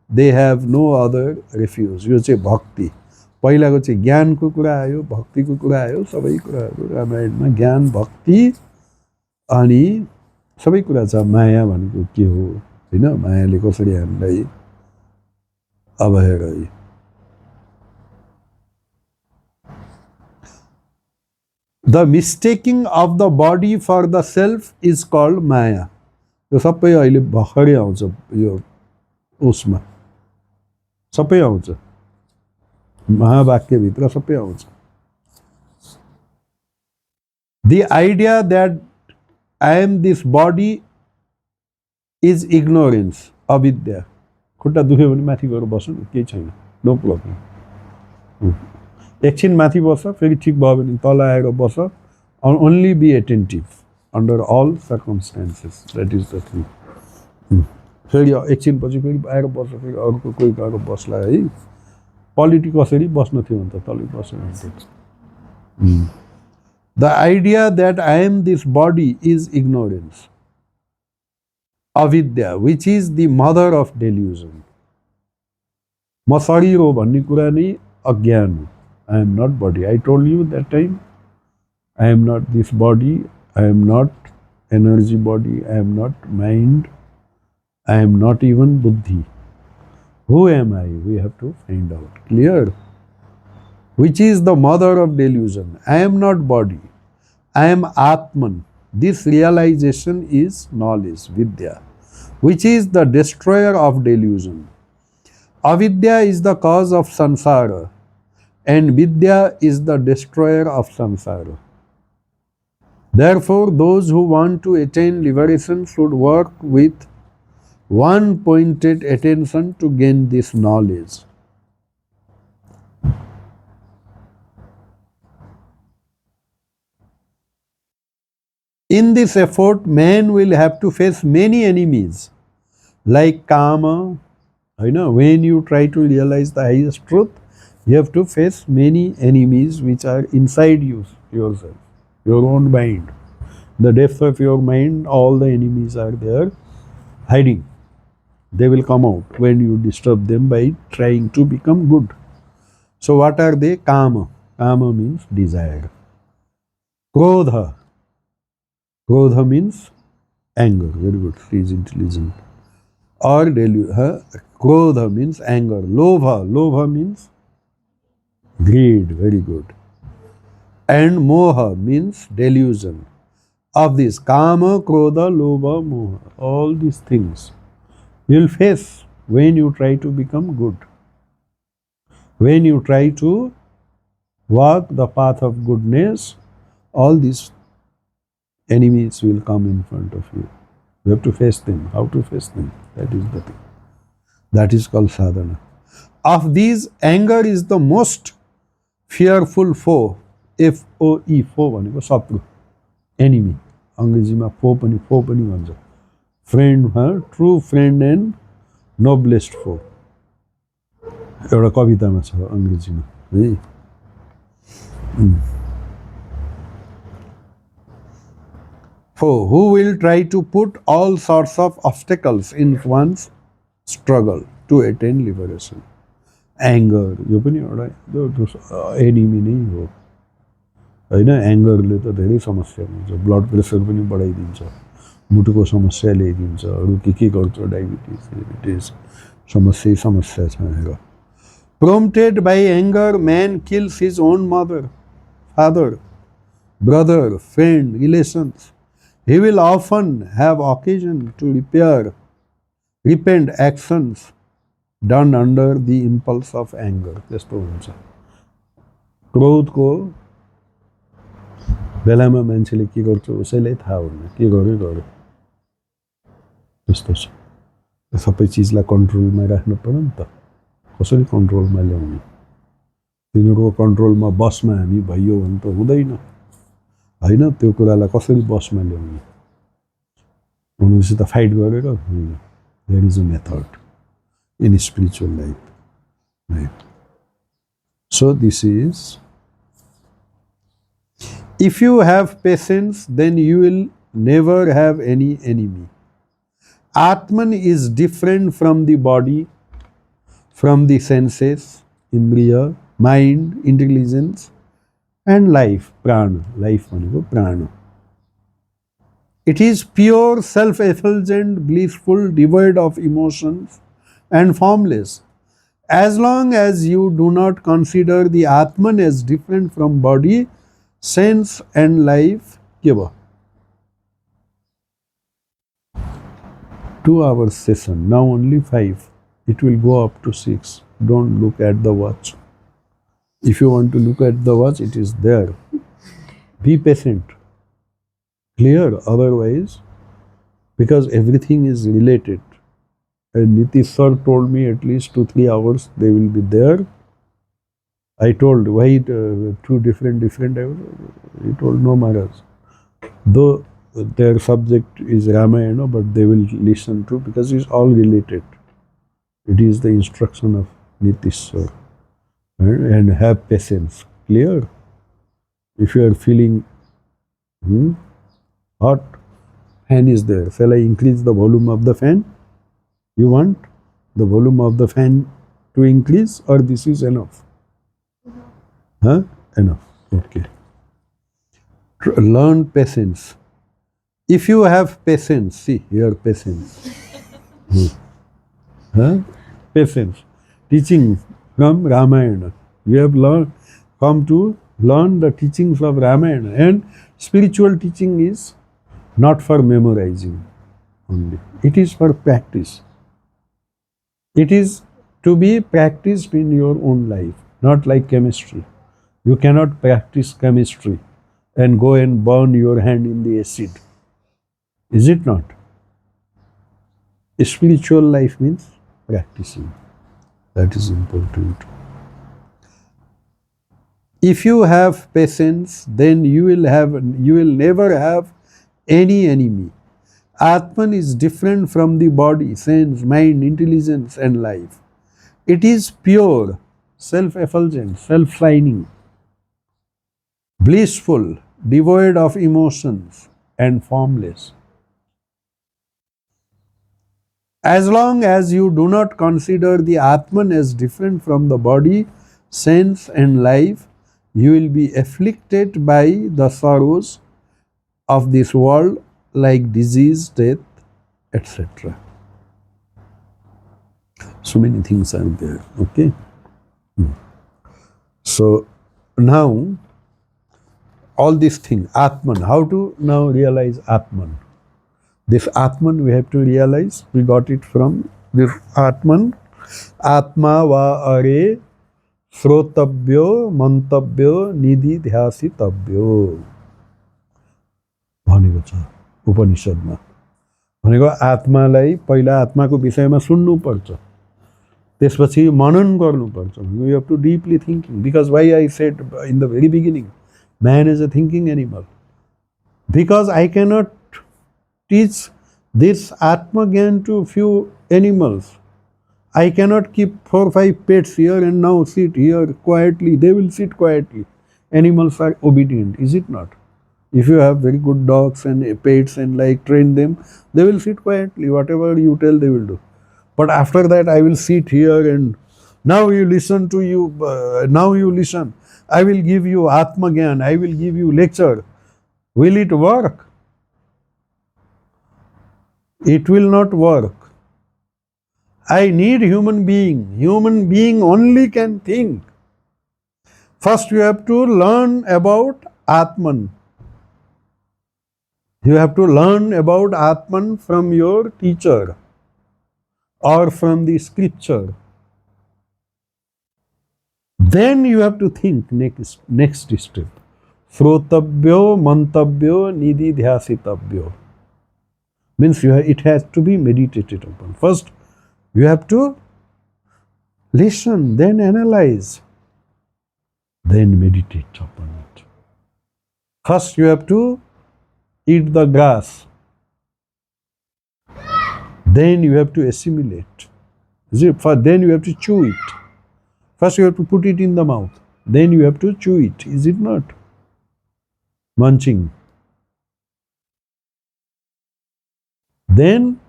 they have no other refuge. यो चाहिँ भक्ति. पहिलाको चाहिँ ज्ञानको कुरा आयो, भक्तिको कुरा आयो. सबै कुराहरू रामायणमा ज्ञान, भक्ति अनि सबै कुरा छ. माया भनेको के हो हैन, मायाले कसरी हामीलाई अभय. The mistaking of the body for the self is called Maya. यो सबै अहिले भर्खरै आउँछ यो उसमा. सबै आउँछ, महावाक्यभित्र सबै आउँछ। The idea that I am this body is ignorance, अविद्या। खुट्टा दुख्यो भने माथि गएर बस्नु, केही छैन, नो प्रब्लम। एकछिन माथि बस्छ, फेरि ठिक भयो भने तल आएर बस्छ। Only be attentive under all circumstances. That is the thing. फेरि एकछिनपछि फेरि आएर बस्छ, फेरि अर्को कोही गएर बस्ला है। पलिटी कसरी बस्न थियो भने त तलै बस्नु। The idea that I am this body is ignorance, avidya, which is the mother of delusion. म शरीर हो भन्ने कुरा नै अज्ञान हो। I am not body. I told you that time, I am not this body, I am not energy body, I am not mind, I am not even buddhi. Who am I? We have to find out. Clear? Which is the mother of delusion. I am not body, I am Atman. This realization is knowledge, vidya, which is the destroyer of delusion. Avidya is the cause of samsara, and vidya is the destroyer of samsara. Therefore, those who want to attain liberation should work with one-pointed attention to gain this knowledge. In this effort, man will have to face many enemies, like kama. When you try to realize the highest truth, you have to face many enemies which are inside you, yourself. Your own mind, the depth of your mind, all the enemies are there hiding. They will come out when you disturb them by trying to become good. So what are they? Kama. Kama means desire. Krodha. Krodha means anger. Very good. He is intelligent. Or Krodha means anger. Lobha. Lobha means greed. Very good. And moha means delusion. Of this kama, krodha, lobha, moha, all these things you will face when you try to become good. When you try to walk the path of goodness, all these enemies will come in front of you. You have to face them. How to face them? That is the thing. That is called sadhana. Of these, anger is the most fearful foe. F-O-E, foe भनेको शत्रु, enemy. अंग्रेजीमा foe पनि भन्छ. Friend, true friend and noblest foe. एउटा कवितामा छ अंग्रेजीमा है. Foe who will try to put all sorts of obstacles in one's struggle to attain liberation. Anger, यो पनि एउटा enemy नै हो. हैन, एंगरले त धेरै समस्या हुन्छ. ब्लड प्रेसर पनि बढाइदिन्छ, मुटुको समस्या ल्याइदिन्छ, अरू के गर्छ, डायबिटिज समस्या छ हेर. Prompted by anger, man kills his own mother, father, brother, friend, relations. He will often have occasion to repent actions done under the impulse of anger. त्यस्तो हुन्छ. क्रोधको बेलामा मान्छेले के गर्छ उसैलाई थाहा हुन्न, के गर्यो. त्यस्तो छ. सबै चिजलाई कन्ट्रोलमा राख्नु पर्यो नि त. कसरी कन्ट्रोलमा ल्याउने? तिनीहरूको कन्ट्रोलमा बसमा हामी भइयो भने त हुँदैन हैन. त्यो कुरालाई कसरी बसमा ल्याउने? उनीहरूसित फाइट गरेर होइन. There is a method in spiritual life. So this is, if you have patience, then you will never have any enemy. Atman is different from the body, from the senses, indriya, mind, intelligence, and life, prana. Life भनेको prana. It is pure, self-effulgent, blissful, devoid of emotions, and formless. As long as you do not consider the Atman as different from body, sense, and life, के भयो? 2 hours session, now only 5. It will go up to 6. Don't look at the watch. If you want to look at the watch, it is there. Be patient. Clear, otherwise, because everything is related. And Nitish sir told me at least 2-3 hours they will be there. I told, why 2 different hours? He told, no Maharaj. Though their subject is Ramayana, but they will listen to, because it's all related. It is the instruction of Nitish sir. And have patience. Clear? If you are feeling hot, fan is there. Shall I increase the volume of the fan? You want the volume of the fan to increase, or this is enough? Huh? Enough. Okay. Learn patience. If you have patience, see here patience. Huh? Patience. Teaching from Ramayana. You have come to learn the teachings of Ramayana, and spiritual teaching is not for memorizing only. It is for practice. It is to be practiced in your own life, not like chemistry. You cannot practice chemistry and go and burn your hand in the acid. Is it not? A spiritual life means practicing. That is important. If you have patience, then you will never have any enemy. Atman is different from the body, sense, mind, intelligence and life. It is pure, self-effulgent, self-shining, blissful, devoid of emotions and formless. As long as you do not consider the Atman as different from the body, sense and life, you will be afflicted by the sorrows of this world like disease, death, etc. So many things are there. Okay. So now all these things, Atman, how to now realize Atman? This Atman we have to realize, we got it from this Atman. Atma va are श्रोतव्यो मन्तव्यो निधिध्यासितव्यो भनेको छ उपनिषदमा। भनेको आत्मालाई पहिला आत्माको विषयमा सुन्नुपर्छ, त्यसपछि मनन गर्नुपर्छ। You have to deeply thinking, because why I said in the very beginning, man is a thinking animal. Because I cannot teach this Atma Gyan to few animals. I cannot keep 4-5 pets here and now sit here quietly. They will sit quietly. Animals are obedient, is it not? If you have very good dogs and pets and like train them, they will sit quietly. Whatever you tell, they will do. But after that, I will sit here and now you listen to you. Now you listen. I will give you Atma Gyan. I will give you lecture. Will it work? It will not work. I need human being. Human being only can think. First you have to learn about Atman. You have to learn about Atman from your teacher or from the scripture. Then you have to think next step. Srotabhyo, mantabhyo, nididhyasitabhyo. Means it has to be meditated upon. First, you have to listen, then analyze, then meditate upon it. First, you have to eat the grass. Then you have to assimilate. Then you have to chew it. First, you have to put it in the mouth. Then you have to chew it. Is it not? Munching. Then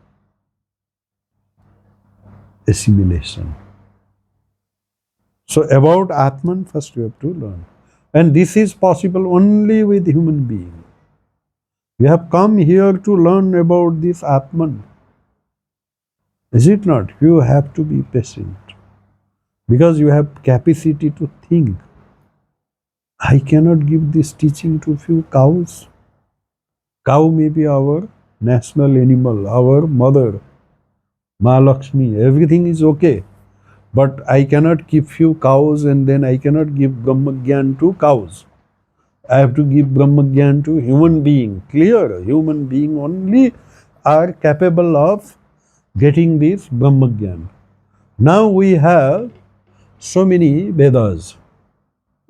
assimilation. So about Atman, first you have to learn. And this is possible only with human being. You have come here to learn about this Atman. Is it not? You have to be patient. Because you have capacity to think. I cannot give this teaching to few cows. Cow may be our national animal, our mother, Ma Lakshmi, everything is okay. But I cannot keep few cows and then I cannot give Brahmagyan to cows. I have to give Brahmagyan to human being. Clear? Human being only are capable of getting this Brahmagyan. Now we have so many Vedas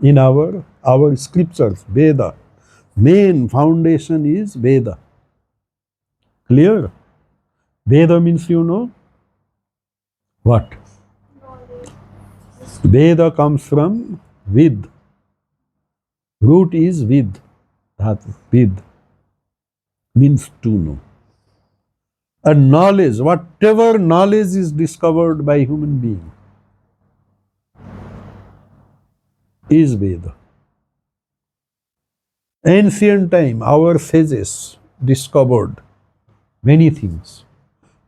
in our scriptures. Veda. Main foundation is Veda. Clear? Veda means you know what? Veda comes from Vid. Root is Vid. Dhatu. Vid means to know. And knowledge, whatever knowledge is discovered by human being, is Veda. Ancient time, our sages discovered many things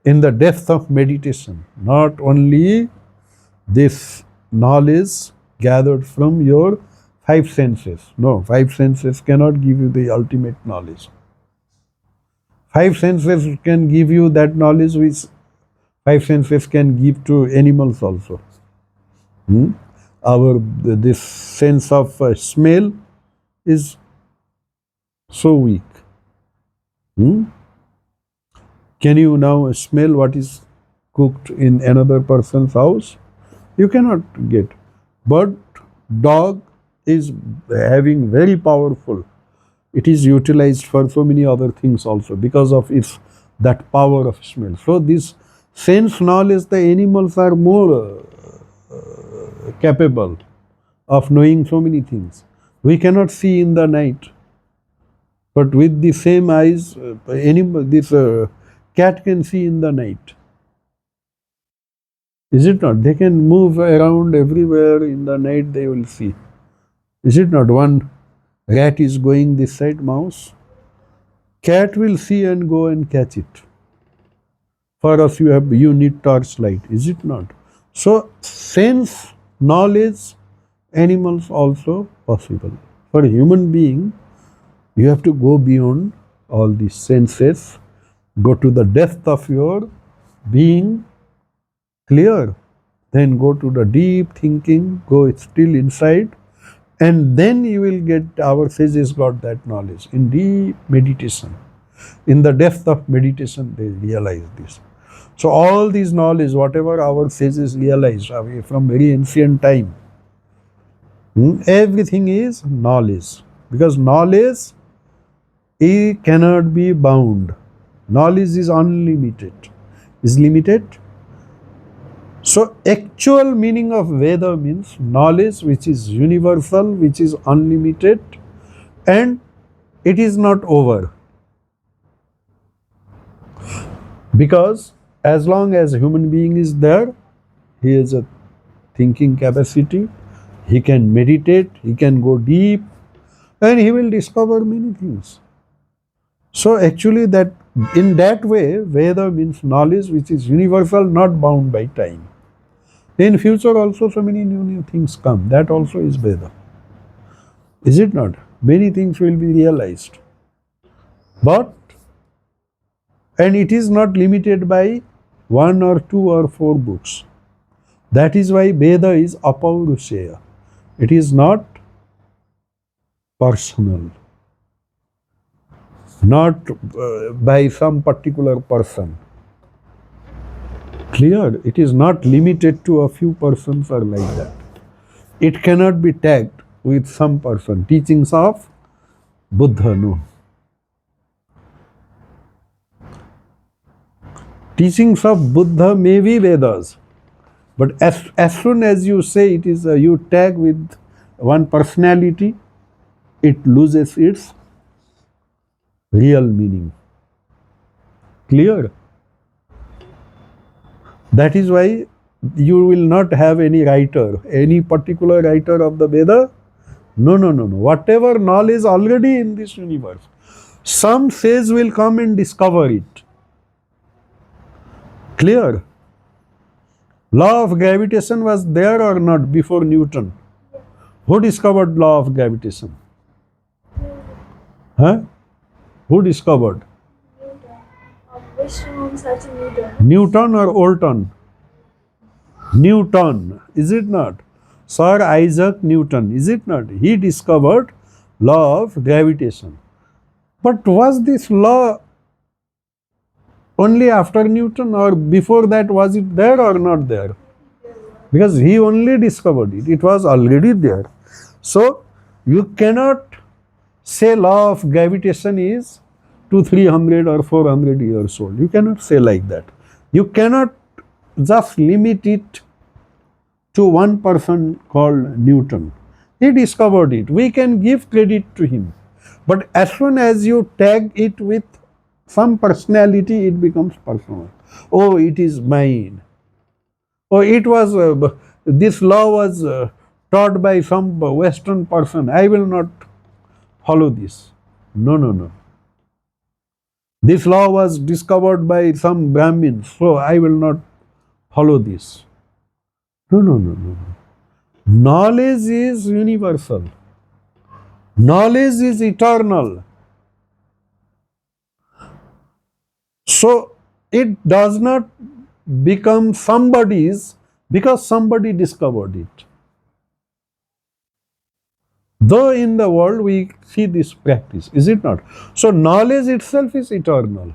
in the depth of meditation. Not only this knowledge gathered from your five senses. No, five senses cannot give you the ultimate knowledge. Five senses can give you that knowledge which five senses can give to animals also. This sense of smell is so weak. Can you now smell what is cooked in another person's house? You cannot get. But dog is having very powerful. It is utilized for so many other things also because of its that power of smell. So this sense knowledge, the animals are more capable of knowing so many things. We cannot see in the night, but with the same eyes, cat can see in the night. Is it not? They can move around everywhere in the night, they will see. Is it not? One rat is going this side, mouse. Cat will see and go and catch it. For us, you need torchlight. Is it not? So, sense, knowledge, animals also possible. For a human being, you have to go beyond all these senses, go to the depth of your being, clear, then go to the deep thinking, go still inside, and then you will get, our sages got that knowledge in deep meditation. In the depth of meditation, they realize this. So all these knowledge, whatever our sages realized from very ancient time, everything is knowledge. Because knowledge cannot be bound. Knowledge is unlimited. Is limited? So actual meaning of Veda means knowledge which is universal, which is unlimited, and it is not over. Because as long as a human being is there, he has a thinking capacity, he can meditate, he can go deep, and he will discover many things. So actually that in that way, Veda means knowledge which is universal, not bound by time. In future also so many new things come. That also is Veda. Is it not? Many things will be realized. And it is not limited by 1 or 2 or 4 books. That is why Veda is apaurushaya. It is not personal. Not by some particular person. Clear? It is not limited to a few persons or like that. It cannot be tagged with some person. Teachings of Buddha, no. Teachings of Buddha may be Vedas, but as soon as you say it is, you tag with one personality, it loses its real meaning. Clear? That is why you will not have any writer, any particular writer of the Veda. No. Whatever knowledge already in this universe, some sage will come and discover it. Clear? Law of gravitation was there or not before Newton? Who discovered law of gravitation? Huh? Who discovered? Newton. Newton or Orton? Newton, is it not? Sir Isaac Newton, is it not? He discovered law of gravitation. But was this law only after Newton, or before that was it there or not there? Because he only discovered it. It was already there. So you cannot say law of gravitation is 200, 300 or 400 years old. You cannot say like that. You cannot just limit it to one person called Newton. He discovered it. We can give credit to him. But as soon as you tag it with some personality, it becomes personal. Oh, it is mine. Oh, it was, this law was taught by some Western person. I will not follow this. No, no, no. This law was discovered by some Brahmin, so I will not follow this. No, no, no, no. Knowledge is universal. Knowledge is eternal. So it does not become somebody's because somebody discovered it. Though in the world we see this practice, is it not? So knowledge itself is eternal.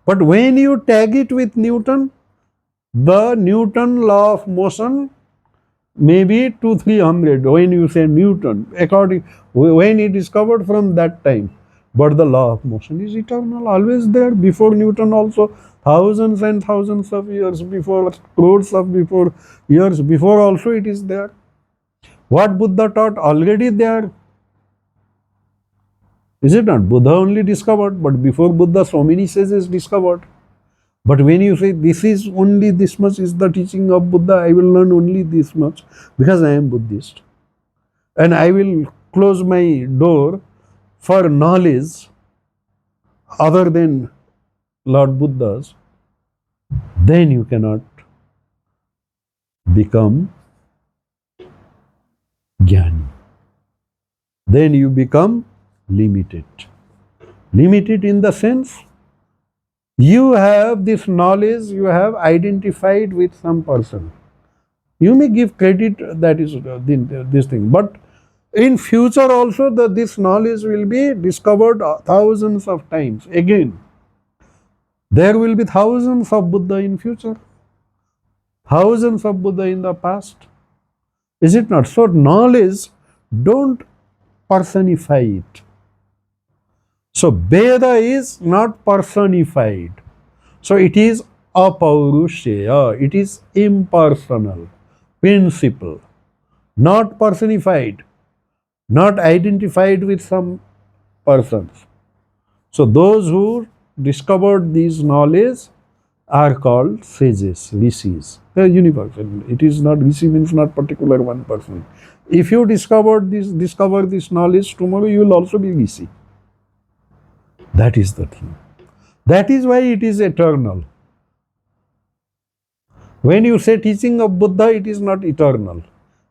But when you tag it with Newton, the Newton law of motion may be 200-300 when you say Newton, according when he discovered from that time. But the law of motion is eternal, always there. Before Newton also, thousands and thousands of years before, crores of years before also it is there. What Buddha taught already there. Is it not? Buddha only discovered, but before Buddha so many sages discovered. But when you say this is only this much is the teaching of Buddha, I will learn only this much because I am Buddhist. And I will close my door for knowledge other than Lord Buddha's, then you cannot become Jnani. Then you become limited. Limited in the sense, you have this knowledge, you have identified with some person. You may give credit, that is this thing, but in future also this knowledge will be discovered thousands of times again. There will be thousands of Buddha in future, thousands of Buddha in the past. Is it not? So knowledge, don't personify it. So Veda is not personified. So it is apaurushaya, it is impersonal, principle, not personified, not identified with some persons. So those who discovered this knowledge are called sages, rishis. They are universal. It is not, rishi means not particular one person. If you discover this knowledge, tomorrow you will also be rishi. That is the thing. That is why it is eternal. When you say teaching of Buddha, it is not eternal.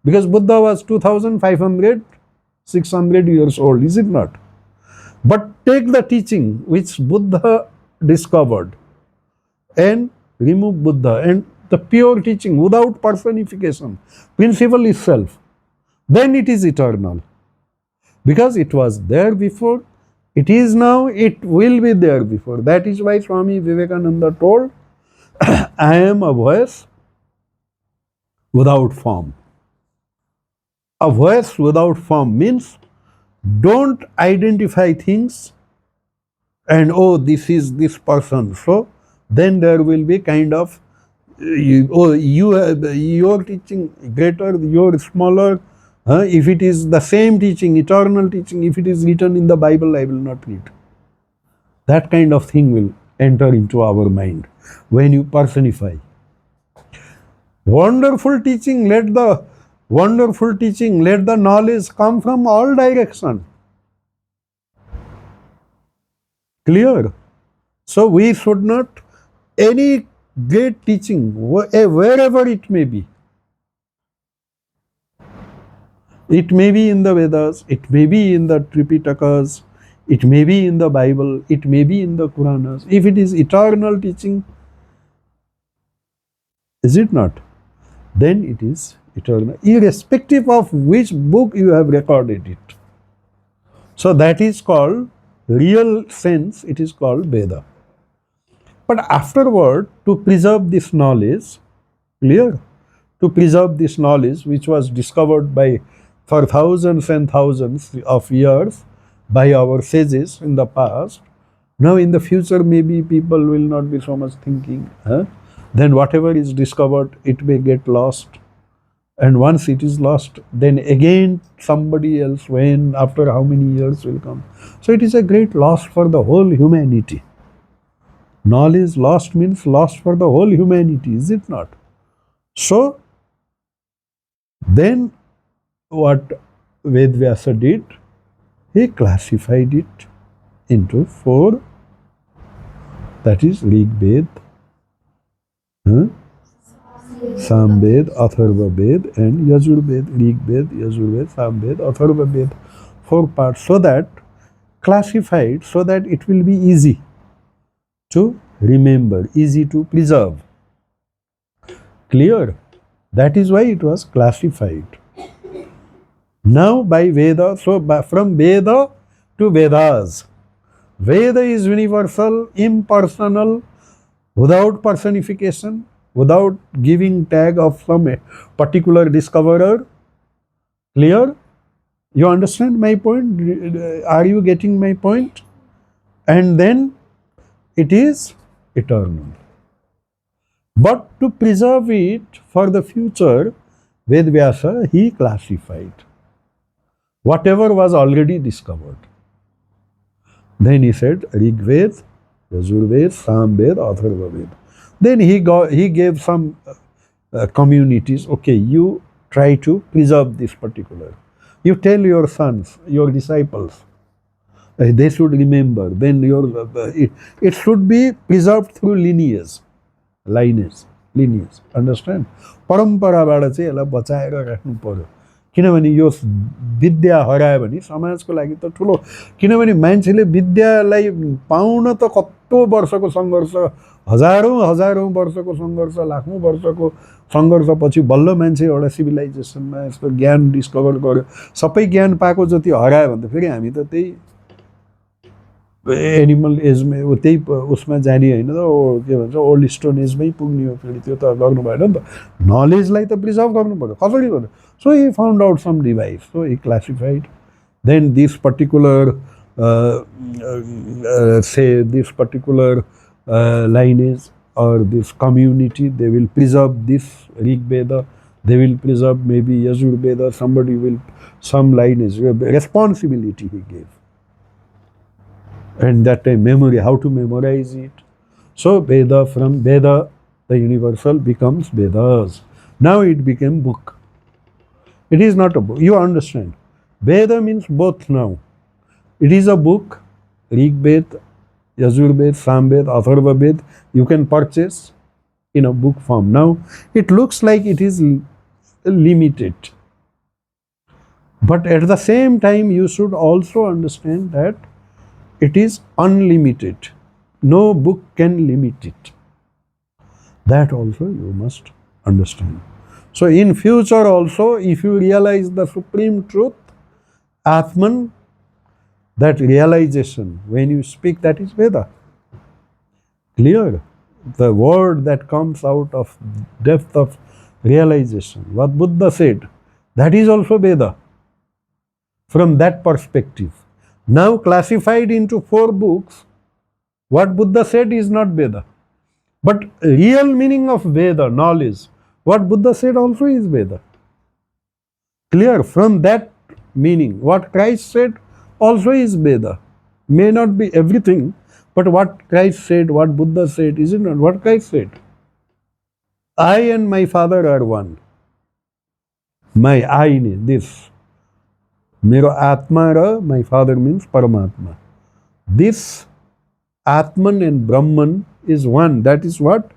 Because Buddha was 2500, 600 years old, is it not? But take the teaching which Buddha discovered and remove Buddha and the pure teaching without personification, principle itself, then it is eternal. Because it was there before, it is now, it will be there before. That is why Swami Vivekananda told, I am a voice without form. A voice without form means don't identify things and oh, this is this person. So then there will be kind of your teaching greater, your smaller. If it is the same teaching, eternal teaching, if it is written in the Bible, I will not read. That kind of thing will enter into our mind when you personify. Wonderful teaching, let the knowledge come from all direction. Clear? So we should not, any great teaching, wherever it may be. It may be in the Vedas, it may be in the Tripitakas, it may be in the Bible, it may be in the Puranas. If it is eternal teaching, is it not? then it is eternal, irrespective of which book you have recorded it. So that is called, real sense, it is called Veda. But afterward, to preserve this knowledge, clear? To preserve this knowledge which was discovered by, for thousands and thousands of years by our sages in the past, now in the future maybe people will not be so much thinking. Then whatever is discovered, it may get lost. And once it is lost, then again somebody else, when, after how many years, will come. So it is a great loss for the whole humanity. Knowledge lost means lost for the whole humanity, is it not? So then what Vedvyasa did, he classified it into 4, that is Rig Ved, Sam Ved, Atharva Ved, and Yajur Ved. Rig Ved, Yajur Ved, Sam Ved, Atharva Ved. 4 parts, so that classified, so that it will be easy to remember, easy to preserve. Clear? That is why it was classified. Now by Veda, so from Veda to Vedas. Veda is universal, impersonal, without personification, without giving tag of some particular discoverer. Clear? You understand my point? Are you getting my point? And then it is eternal. But to preserve it for the future, Vedvyasa, he classified whatever was already discovered. Then he said Rig Ved, Yajur Ved, Sam Ved, Atharva Ved. Then he gave some communities, okay, you try to preserve this particular. You tell your sons, your disciples, they should remember. Then it should be preserved through lineage. Understand? परम्पराबाट चाहिँ यसलाई बचाएर राख्नु पर्यो, किनभने यो विद्या हरायो भने समाजको लागि त ठुलो, किनभने मान्छेले विद्यालाई पाउन त कत्रो वर्षको सङ्घर्ष, हजारौँ वर्षको सङ्घर्ष, लाखौँ वर्षको सङ्घर्षपछि बल्ल मान्छे एउटा सिभिलाइजेसनमा यस्तो ज्ञान डिस्कभर गर्यो। सबै ज्ञान पाएको जति हरायो भने त फेरि हामी त त्यही एनिमल एजमै, त्यही उसमा जाने होइन त, के भन्छ, ओल्ड स्टोन एजमै पुग्ने हो फेरि। त्यो त गर्नु भएन नि त, नलेजलाई त प्रिजर्भ गर्नु पर्यो, कसरी गर्नु? So he found out some device, so he classified. Then this particular this particular lineage or this community, they will preserve this Rig Veda, they will preserve maybe Yajur Veda, somebody will, some lineage, responsibility he gave. And that time memory, how to memorize it. So Veda, from Veda, the universal becomes Vedas. Now it became book. It is not a book. You understand? Veda means both now. It is a book, Rig Veda, Yajur Veda, Sam Veda, Atharva Veda, you can purchase in a book form. Now it looks like it is limited. But at the same time, you should also understand that it is unlimited. No book can limit it. That also you must understand. So in future also, if you realize the supreme truth, Atman, that realization, when you speak, that is Veda. Clear? The word that comes out of depth of realization, what Buddha said, that is also Veda. From that perspective. Now classified into 4 books, what Buddha said is not Veda. But real meaning of Veda, knowledge, what Buddha said also is Veda. Clear? From that meaning, what Christ said also is Veda. May not be everything, but what Christ said, what Buddha said, is it not what Christ said? I and my Father are one. My I, this. Mero Atma ra, my Father means Paramatma. This Atman and Brahman is one. That is what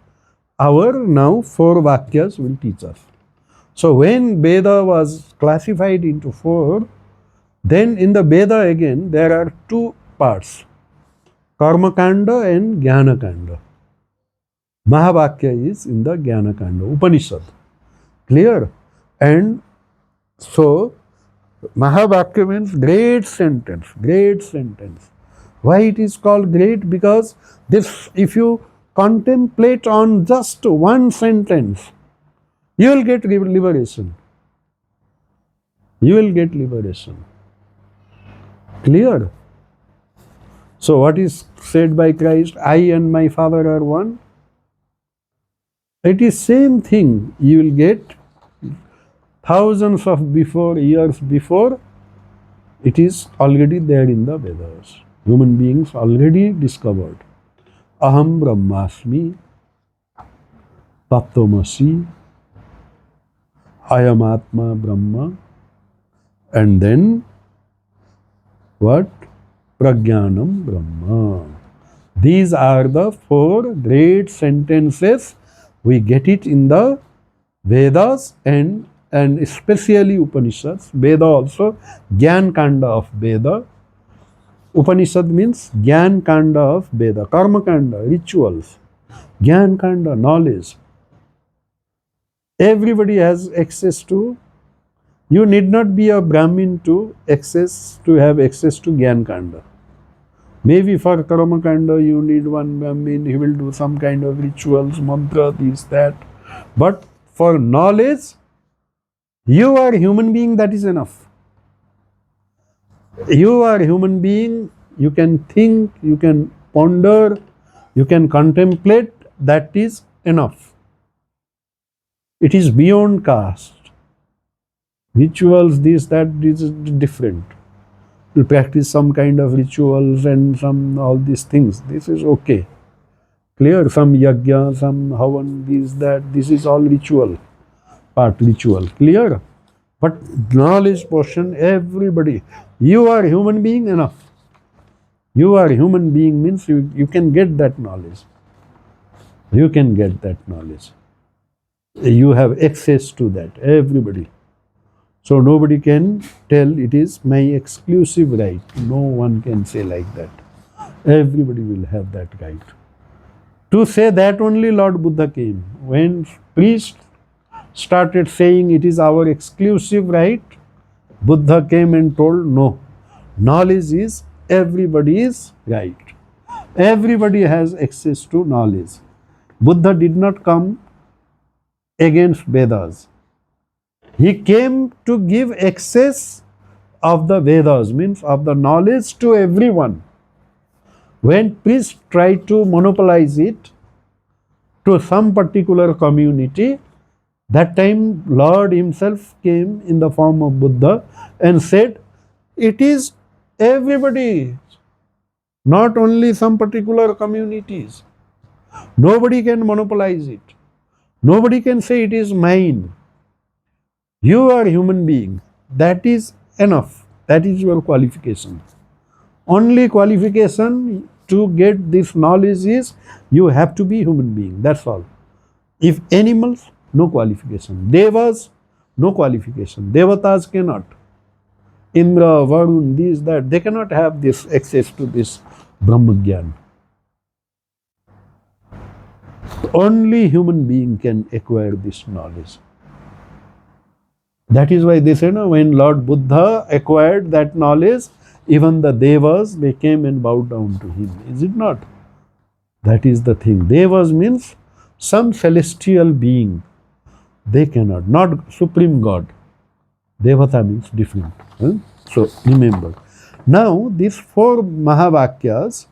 our now 4 Vakyas will teach us. So when Veda was classified into 4, then in the Veda again there are 2 parts, Karma Kanda and Jnana Kanda. Mahavakya is in the Jnana Kanda, Upanishad. Clear? And so Mahavakya means great sentence, great sentence. Why it is called great? Because this, if you contemplate on just one sentence, you will get liberation. You will get liberation. Clear? So what is said by Christ? I and my Father are one. It is same thing. You will get thousands of years before. It is already there in the Vedas. Human beings already discovered. Aham Brahmasmi, Tattvamasi, Ayam Atma Brahma, and then what? Prajnanam Brahma. These are the four great sentences. We get it in the Vedas and especially Upanishads. Veda also, Gyan Kanda of Veda. Upanishad means Gyan Kanda of Veda, Karma Kanda, rituals, Gyan Kanda, knowledge. Everybody has access to. You need not be a Brahmin to have access to Gyan Kanda. Maybe for Karma Kanda you need one Brahmin, he will do some kind of rituals, mantra, this, that. But for knowledge, you are a human being, that is enough. You are a human being, you can think, you can ponder, you can contemplate, that is enough. It is beyond caste. Rituals, this, that, this is different. To practice some kind of rituals and some all these things, this is okay. Clear? Some yajna, some havan, this, that, this is all ritual, part ritual. Clear? But knowledge portion, everybody, you are human being, enough. You are human being means you can get that knowledge. You can get that knowledge. You have access to that, everybody. So nobody can tell it is my exclusive right. No one can say like that. Everybody will have that right. To say that only Lord Buddha came. When priest started saying it is our exclusive right, Buddha came and told no. Knowledge is everybody's right. Everybody has access to knowledge. Buddha did not come against Vedas. He came to give access of the Vedas, means of the knowledge to everyone. When priests try to monopolize it to some particular community, that time Lord himself came in the form of Buddha and said, it is everybody, not only some particular communities. Nobody can monopolize it. Nobody can say it is mine. You are a human being. That is enough. That is your qualification. Only qualification to get this knowledge is you have to be human being. That's all. If animals, no qualification. Devas, no qualification. Devatas cannot. Indra, Varun, this, that, they cannot have this access to this Brahmagyan. Only human being can acquire this knowledge. That is why they say, no, when Lord Buddha acquired that knowledge, even the Devas, they came and bowed down to him. Is it not? That is the thing. Devas means some celestial being. They cannot, not Supreme God. Devata means different. So remember. Now these four Mahavakyas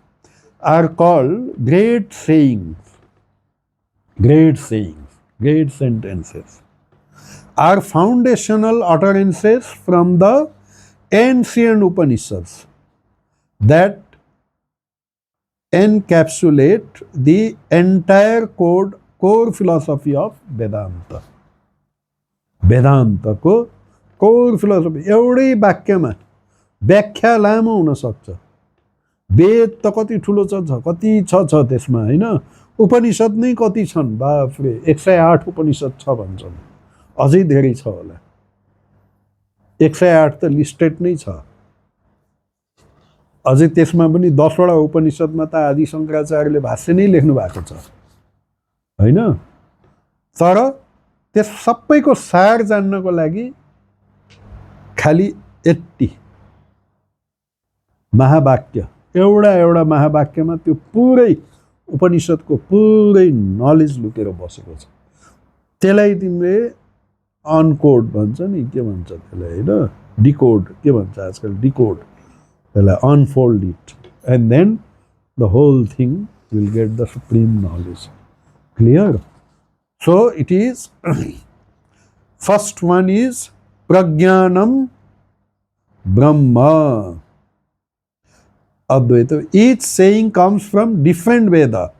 are called great sayings. Great sayings, great sentences, are foundational utterances from the ancient Upanishads that encapsulate the entire core philosophy of Vedanta. Vedanta को core philosophy एउटै वाक्यमा व्याख्या लामो हुन सक्छ. वेद त कति ठुलो छ, कति छ त्यसमा हैन. उपनिषद नै कति छन्, बाफरे 108 उपनिषद छ भन्छन्. अझै धेरै छ होला. 108 त लिस्टेड नै छ. अझै त्यसमा पनि 10 वटा उपनिषदमा त आदि शंकराचार्यले भाष्य नै लेख्नु भएको छ हैन. तर त्यस सबैको सार जान्नको लागि खाली यति महावाक्य, एउटा महावाक्यमा त्यो पुरै उपनिषदको पुरै नलेज लुकेर बसेको छ। त्यसलाई तिमीले अनकोड भन्छ नि, के भन्छ त्यसलाई होइन, डिकोड के भन्छ आजकल, डिकोड, त्यसलाई unfold it and then the whole thing will get the supreme knowledge. Clear? So it is first one is Prajnanam Brahma Advaita. Each saying comes from different Veda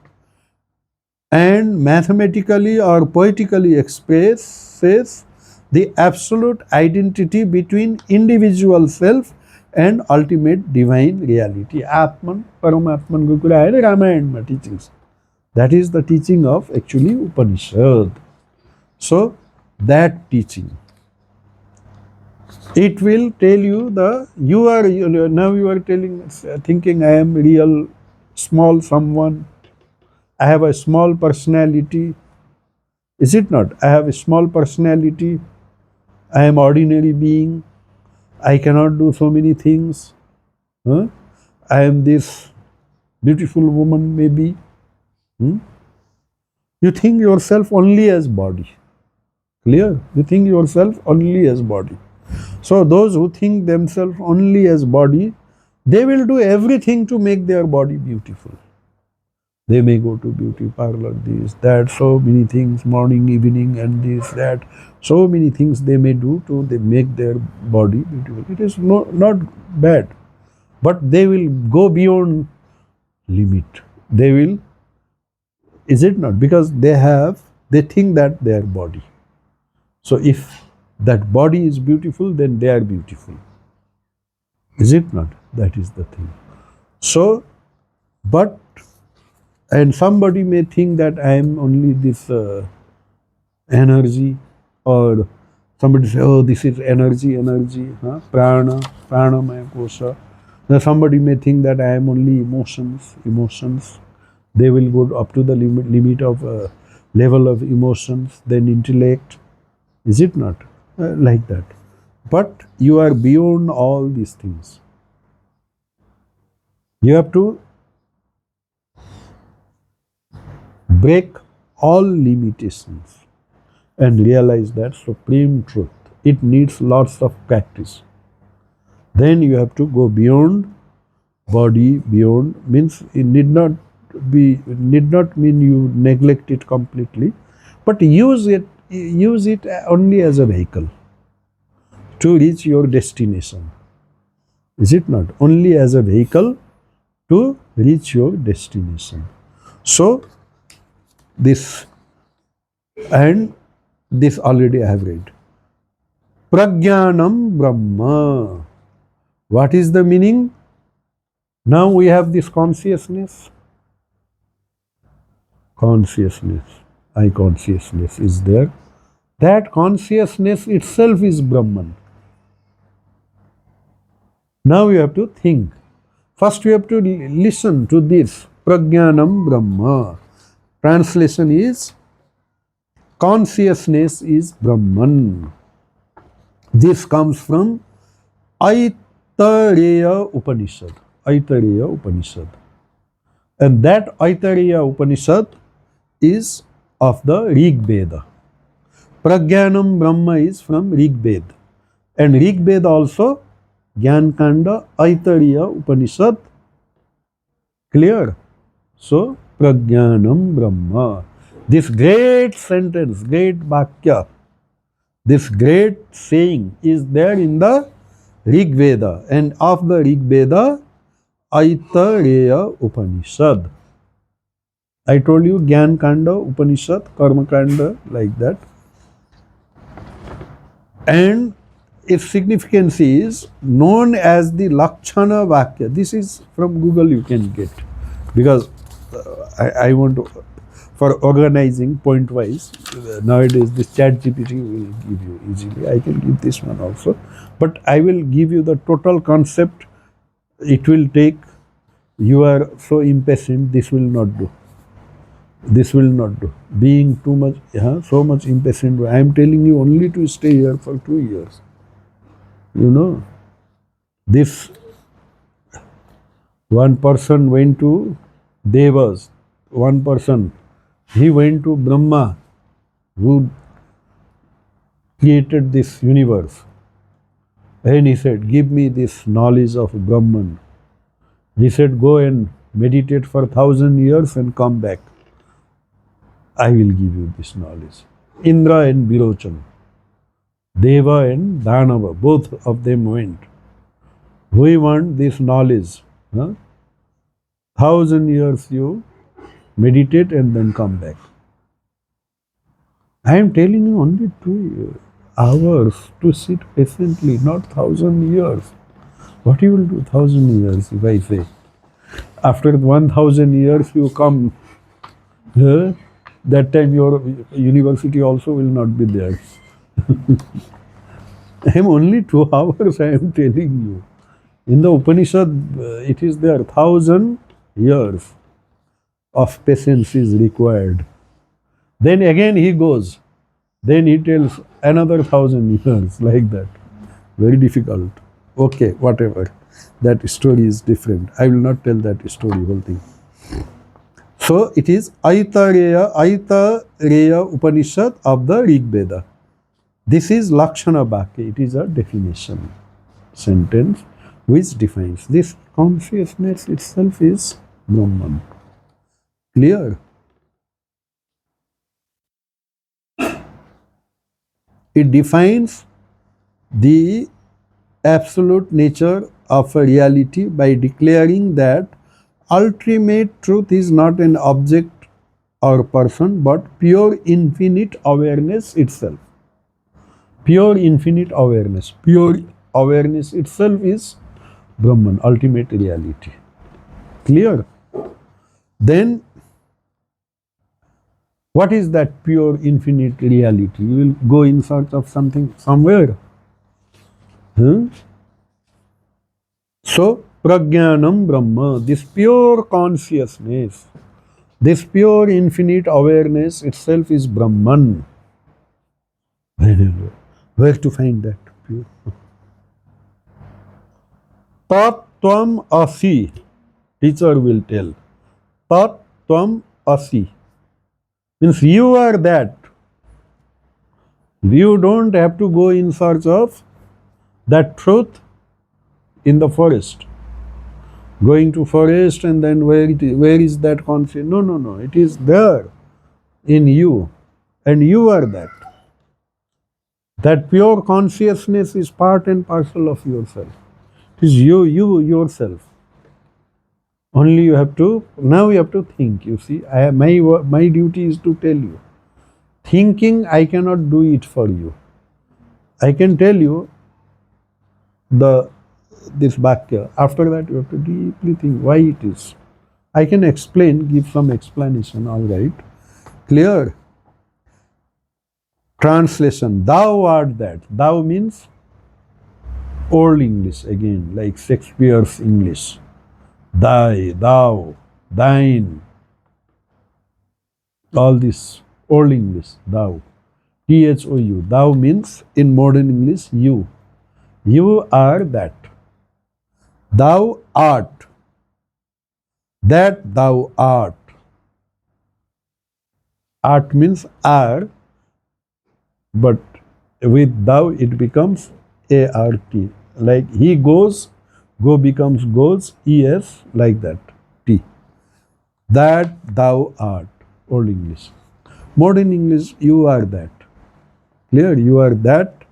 and mathematically or poetically expresses the absolute identity between individual self and ultimate divine reality. Atman, Paramatman ko kura hai Ramayana teachings. That is the teaching of actually Upanishad. So that teaching, it will tell you now you are thinking I am real small someone, I have a small personality. Is it not? I have a small personality, I am ordinary being, I cannot do so many things. I am this beautiful woman maybe. You think yourself only as body. Clear? You think yourself only as body. So those who think themselves only as body, they will do everything to make their body beautiful. They may go to beauty parlor, this, that, so many things, morning, evening, and this, that, so many things they may do to make their body beautiful. It is not bad, but they will go beyond limit. They will, is it not? Because they think that they are body. So if that body is beautiful, then they are beautiful. Is it not? That is the thing. So, but, and somebody may think that I am only this energy, or somebody say, oh, this is energy, prana, pranamaya kosha. Now somebody may think that I am only emotions. They will go up to the limit of level of emotions, then intellect. Is it not? Like that. But you are beyond all these things. You have to break all limitations and realize that supreme truth. It needs lots of practice. Then you have to go beyond body, beyond, means it need not mean you neglect it completely, but use it only as a vehicle to reach your destination. Is it not? Only as a vehicle to reach your destination. So this, and this already I have read. Prajnanam Brahma. What is the meaning? Now we have this consciousness. I consciousness is there. That consciousness itself is Brahman. Now you have to think. First you have to listen to this. Prajnanam Brahma. Translation is, consciousness is Brahman. This comes from Aitareya Upanishad. Aitareya Upanishad. And that Aitareya Upanishad is of the Rig Veda. Prajnanam Brahma is from Rig Veda. And Rig Veda also, Gyan Kanda, Aitareya Upanishad. Clear? So, Prajnanam Brahma. This great sentence, great Vakya, this great saying is there in the Rig Veda. And of the Rig Veda, Aitareya Upanishad. I told you Gyan Kanda, Upanishad, Karma Kanda, like that. And its significance is known as the Lakshana Vakya. This is from Google you can get, because I want to, for organizing point wise, nowadays this ChatGPT will give you easily. I can give this one also, but I will give you the total concept. It will take, you are so impatient, this will not do. This will not do. Being too much, so much impatient. I am telling you only to stay here for 2 years. You know, this one person went to Devas. One person, he went to Brahma, who created this universe. And he said, give me this knowledge of Brahman. He said, go and meditate for 1,000 years and come back. I will give you this knowledge. Indra and Virochan, Deva and Dhanava, both of them went. We want this knowledge. 1,000 years you meditate and then come back. I am telling you only 2 hours to sit patiently, not 1,000 years. What you will do 1,000 years if I say? After 1,000 years you come, that time your university also will not be there. I am only 2 hours I am telling you. In the Upanishad, it is there, 1,000 years of patience is required. Then again he goes. Then he tells another 1,000 years, like that. Very difficult. Okay, whatever. That story is different. I will not tell that story, whole thing. So it is Aitareya Upanishad of the Rig Veda. This is Lakshana Vakya. It is a definition sentence which defines this consciousness itself is Brahman. Clear? It defines the absolute nature of a reality by declaring that ultimate truth is not an object or person but pure infinite awareness itself. Pure infinite awareness. Pure awareness itself is Brahman, ultimate reality. Clear? Then, what is that pure infinite reality? You will go in search of something somewhere. So, Prajnanam Brahma, this pure consciousness, this pure infinite awareness itself is Brahman. Where to find that pure? Tat Tvam Asi, teacher will tell. Tat Tvam Asi. Means you are that. You don't have to go in search of that truth in the forest. Going to forest and then where is that consciousness? No. It is there in you. And you are that. That pure consciousness is part and parcel of yourself. It is you yourself. Only you have to, now you have to think, you see. My duty is to tell you. Thinking, I cannot do it for you. I can tell you this Vakya. After that, you have to deeply think why it is. I can explain, give some explanation, all right. Clear? Translation, thou art that. Thou means Old English again, like Shakespeare's English. Thy, thou, thine. All this Old English, thou. THOU. Thou means in modern English, you. You are that. Thou art. That thou art. Art means are, but with thou it becomes ART. Like he goes, go becomes goes, ES, like that, T. That thou art. Old English. Modern English, you are that. Clear? You are that.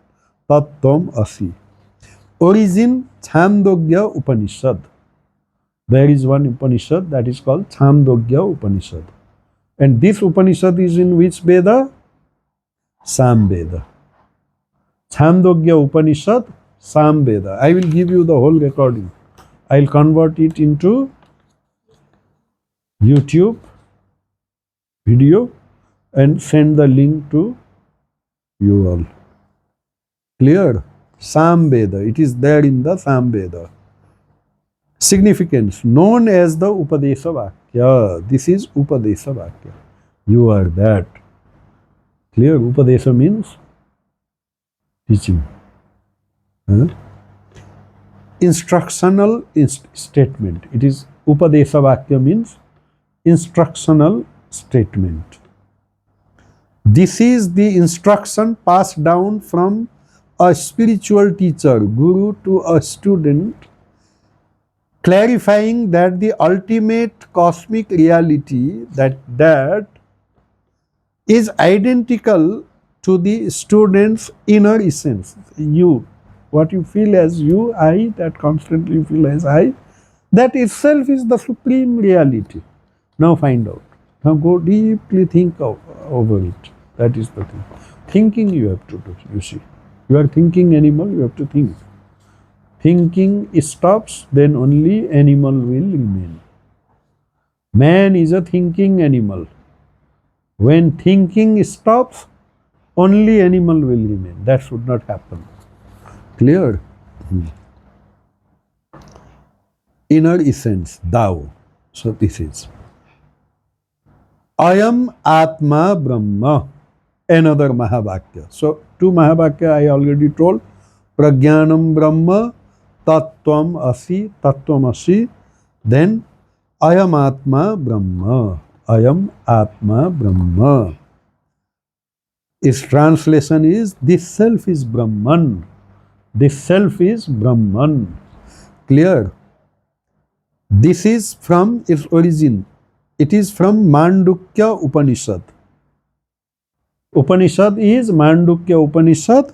Tat Tvam Asi. Origin, Chandogya Upanishad. There is one Upanishad that is called Chandogya Upanishad. And this Upanishad is in which Veda? Sam Veda. Chandogya Upanishad, Sam Veda. I will give you the whole recording. I will convert it into YouTube video and send the link to you all. Clear? Sam Veda. It is there in the Sam Veda. Significance, known as the Upadesha Vakya. This is Upadesha Vakya. You are that. Clear? Upadesha means teaching. Huh? Instructional statement. It is Upadesha Vakya means instructional statement. This is the instruction passed down from a spiritual teacher, guru, to a student, clarifying that the ultimate cosmic reality that is identical to the student's inner essence. You, what you feel as you, I, that constantly you feel as I, that itself is the supreme reality. Now find out. Now go deeply think over it. That is the thing. Thinking you have to do, you see. You are thinking animal, you have to think. Thinking stops, then only animal will remain. Man is a thinking animal. When thinking stops, only animal will remain. That should not happen. Clear? Inner essence, thou. So this is. Ayam Atma Brahma. Another Mahavakya. So, two Mahavakya I already told. Prajnanam Brahma, Tattvam Asi. Then Ayam Atma Brahma. Ayam Atma Brahma. Its translation is, this self is Brahman. This self is Brahman. Clear? This is from its origin. It is from Mandukya Upanishad. Upanishad is Mandukya Upanishad,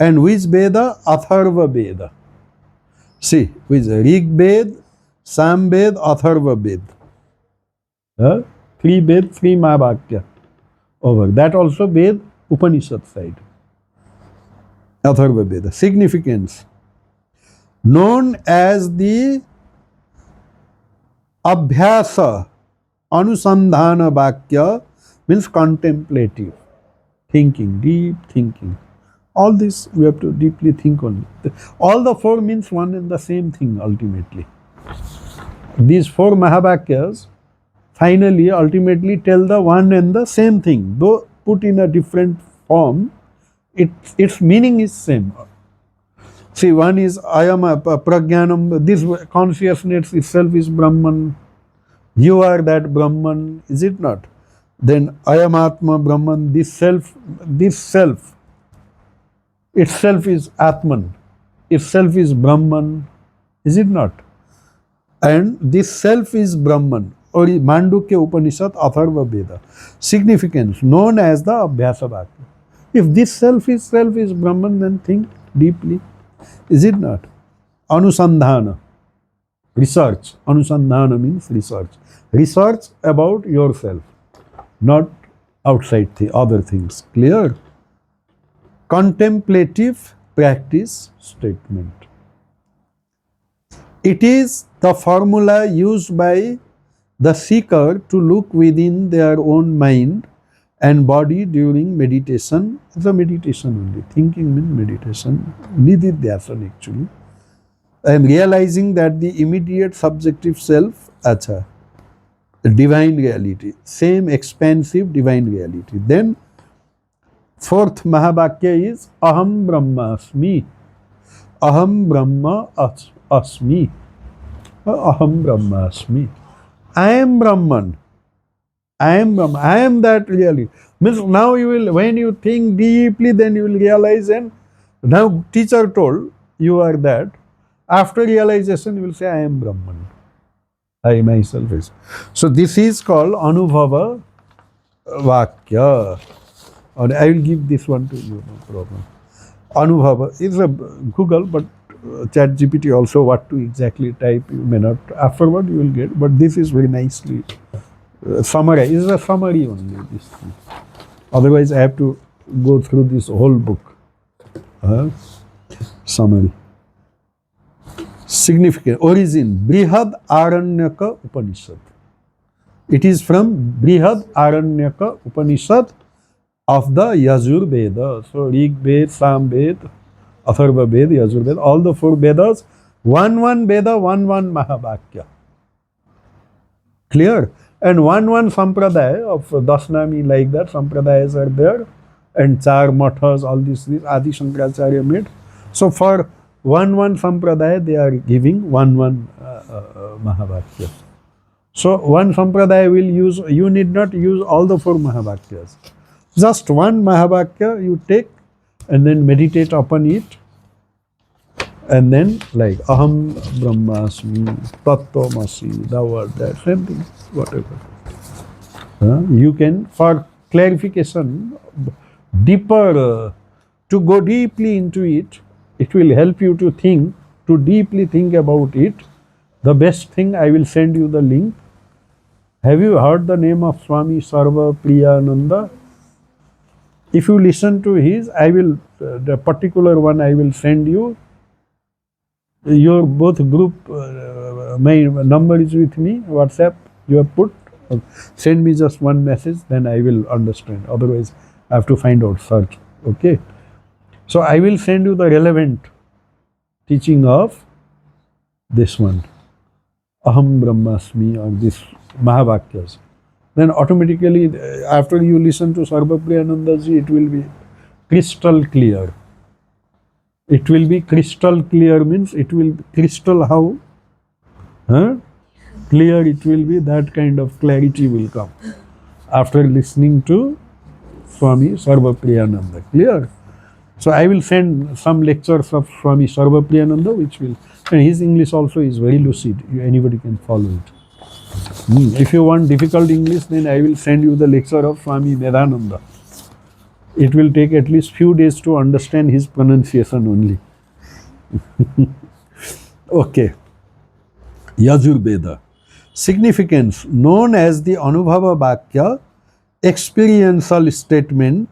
and which Veda? Atharva Veda. See, which Rig Veda, Sam Veda, Atharva Veda. Three Veda, three Mahavakya. Over. That also Veda, Upanishad side. Atharva Veda. Significance. Known as the Abhyasa, Anusandhana Vakya, means contemplative. Thinking, deep thinking. All this we have to deeply think on. All the four means one and the same thing ultimately. These four Mahavakyas finally ultimately tell the one and the same thing. Though put in a different form, its meaning is same. See, one is Ayam Prajnanam, this consciousness itself is Brahman. You are that Brahman, is it not? Then Ayam Atma Brahman, this self itself is Atman, itself is Brahman, is it not? And this self is Brahman, or Mandukya Upanishad, Atharva Veda. Significance, known as the Abhyasa Vakya. If this self is Brahman, then think deeply, is it not? Anusandhana, research. Anusandhana means research. Research about yourself, not outside the other things. Clear? Contemplative practice statement. It is the formula used by the seeker to look within their own mind and body during meditation. The meditation only. Thinking means meditation. Nididhyasana actually. And realizing that the immediate subjective self, divine reality, same expansive divine reality. Then fourth Mahavakya is Aham Brahmasmi. Aham Brahma Asmi. Aham Brahmasmi. I am Brahman. I am Brahman. I am that really. Means now you will, when you think deeply, then you will realize, and now teacher told you are that. After realization, you will say, I am Brahman. I myself is. So this is called Anubhava Vakya. Or I will give this one to you, no problem. Anubhava is a Google, but ChatGPT also what to exactly type you may not. Afterward you will get, but this is very nicely summary. Is a summary only. This thing. Otherwise, I have to go through this whole book. Summary. Significant origin, Brihad Aranyaka Upanishad. It is from Brihad Aranyaka Upanishad of the Yajur Veda. So Rig Veda, Sam Veda, Atharva Veda, Yajur Veda, all the four Vedas, one Veda, one Mahavakya. Clear? And one sampradaya of Dasnami, like that, sampradayas are there, and char mathas, all these Adi Shankaracharya made. So for one sampradaya, they are giving one Mahavakya. So one sampradaya will use, you need not use all the 4 Mahavakyas. Just one Mahavakya you take and then meditate upon it, and then like Aham Brahmasmi, Tattvamasi, thou art that, same thing, whatever. You can, for clarification, deeper, to go deeply into it, it will help you to think, to deeply think about it. The best thing, I will send you the link. Have you heard the name of Swami Sarva Priyananda? If you listen to his, I will, the particular one I will send you. Your both group, my number is with me, WhatsApp, you have put. Send me just one message, then I will understand. Otherwise, I have to find out, search. Okay. So I will send you the relevant teaching of this one, Aham Brahmasmi, or this Mahavakyas. Then automatically, after you listen to Sarva Priyanandaji, it will be crystal clear. It will be crystal clear, means it will be crystal how? Clear it will be, that kind of clarity will come after listening to Swami Sarva Priyananda. Clear? So I will send some lectures of Swami Sarva Priyananda, which will, and his English also is very lucid. Anybody can follow it. If you want difficult English, then I will send you the lecture of Swami Medhananda. It will take at least few days to understand his pronunciation only. Okay. Yajurveda. Significance. Known as the Anubhava Vakya, experiential statement.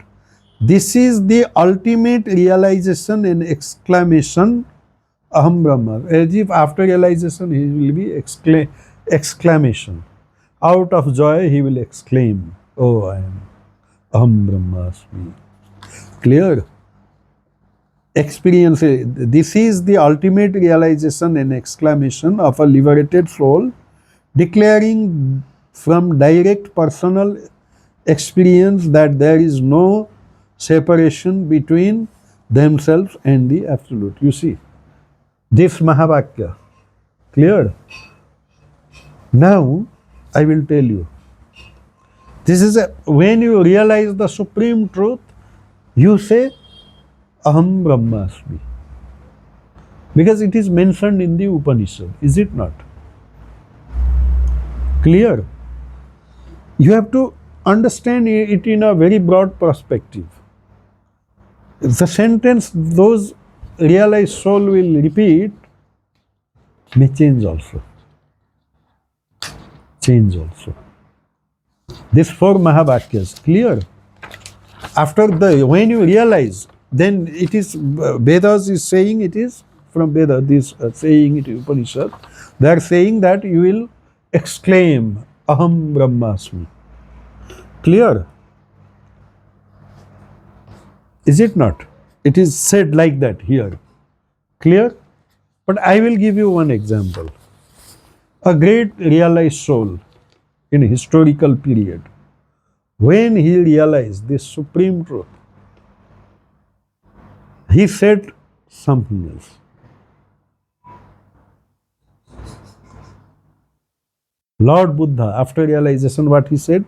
This is the ultimate realization and exclamation, Aham Brahma. As if after realization he will be exclamation. Out of joy he will exclaim, oh, I am Aham Brahmasmi. Clear? Experience. This is the ultimate realization and exclamation of a liberated soul, declaring from direct personal experience that there is no separation between themselves and the Absolute. You see, this Mahavakya. Clear? Now, I will tell you. This is when you realize the supreme truth, you say, Aham Brahmasmi. Because it is mentioned in the Upanishad, is it not? Clear? You have to understand it in a very broad perspective. The sentence those realized soul will repeat may change also. Change also. These 4 Mahavakyas, clear? After when you realize, then it is, Vedas is saying, it is from Veda, this saying it is Upanishad, they are saying that you will exclaim, Aham Brahmasmi. Clear? Is it not? It is said like that here. Clear? But I will give you one example. A great realized soul in a historical period, when he realized this supreme truth, he said something else. Lord Buddha, after realization, what he said?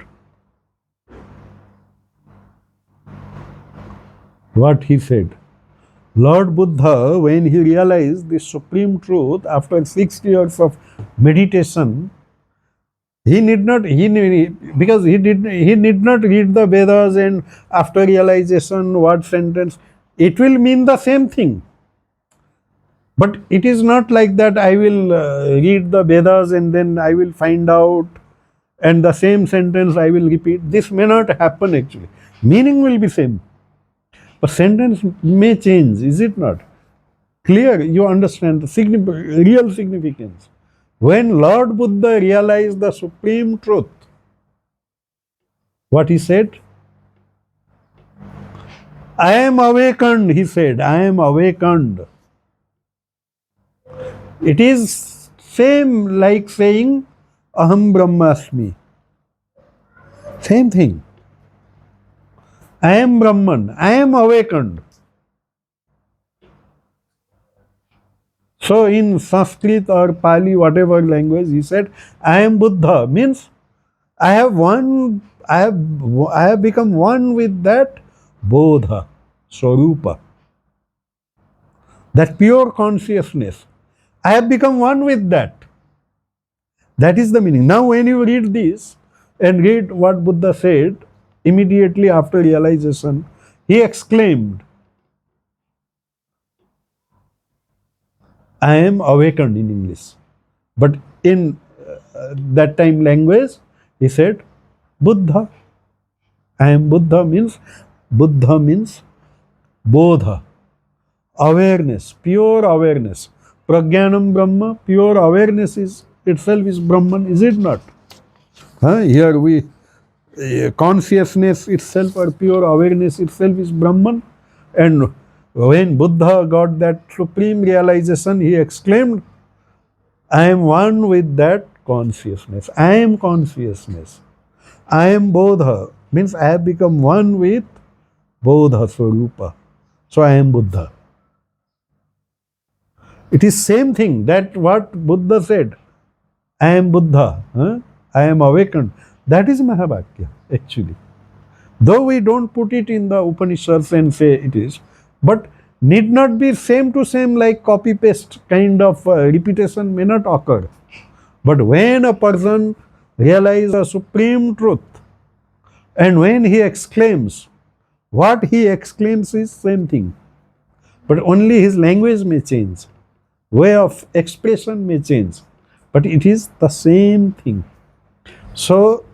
What he said? Lord Buddha, when he realized the supreme truth after 6 years of meditation, he need not read the Vedas, and after realization, what sentence, it will mean the same thing. But it is not like that I will read the Vedas and then I will find out and the same sentence I will repeat. This may not happen actually. Meaning will be same. But sentence may change, is it not? Clear? You understand the real significance. When Lord Buddha realized the supreme truth, what he said? I am awakened, he said. I am awakened. It is same like saying Aham Brahmasmi. Same thing. I am Brahman. I am awakened. So in Sanskrit or Pali, whatever language, he said, I am Buddha. Means I have one. I have become one with that Bodha, Swarupa, that pure consciousness. I have become one with that. That is the meaning. Now when you read this and read what Buddha said immediately after realization, he exclaimed, I am awakened in English. But in that time language, he said, Buddha. I am Buddha means Bodha, awareness, pure awareness. Prajnanam Brahma, pure awareness is itself is Brahman, is it not? Here we, consciousness itself or pure awareness itself is Brahman. And when Buddha got that supreme realization, he exclaimed, I am one with that consciousness. I am consciousness. I am Bodha. Means I have become one with Bodha Swarupa. So I am Buddha. It is same thing that what Buddha said. I am Buddha. I am awakened. That is Mahavakya actually. Though we don't put it in the Upanishads and say it is, but need not be same to same like copy paste kind of repetition may not occur. But when a person realizes a supreme truth and when he exclaims, what he exclaims is same thing. But only his language may change, way of expression may change, but it is the same thing. So,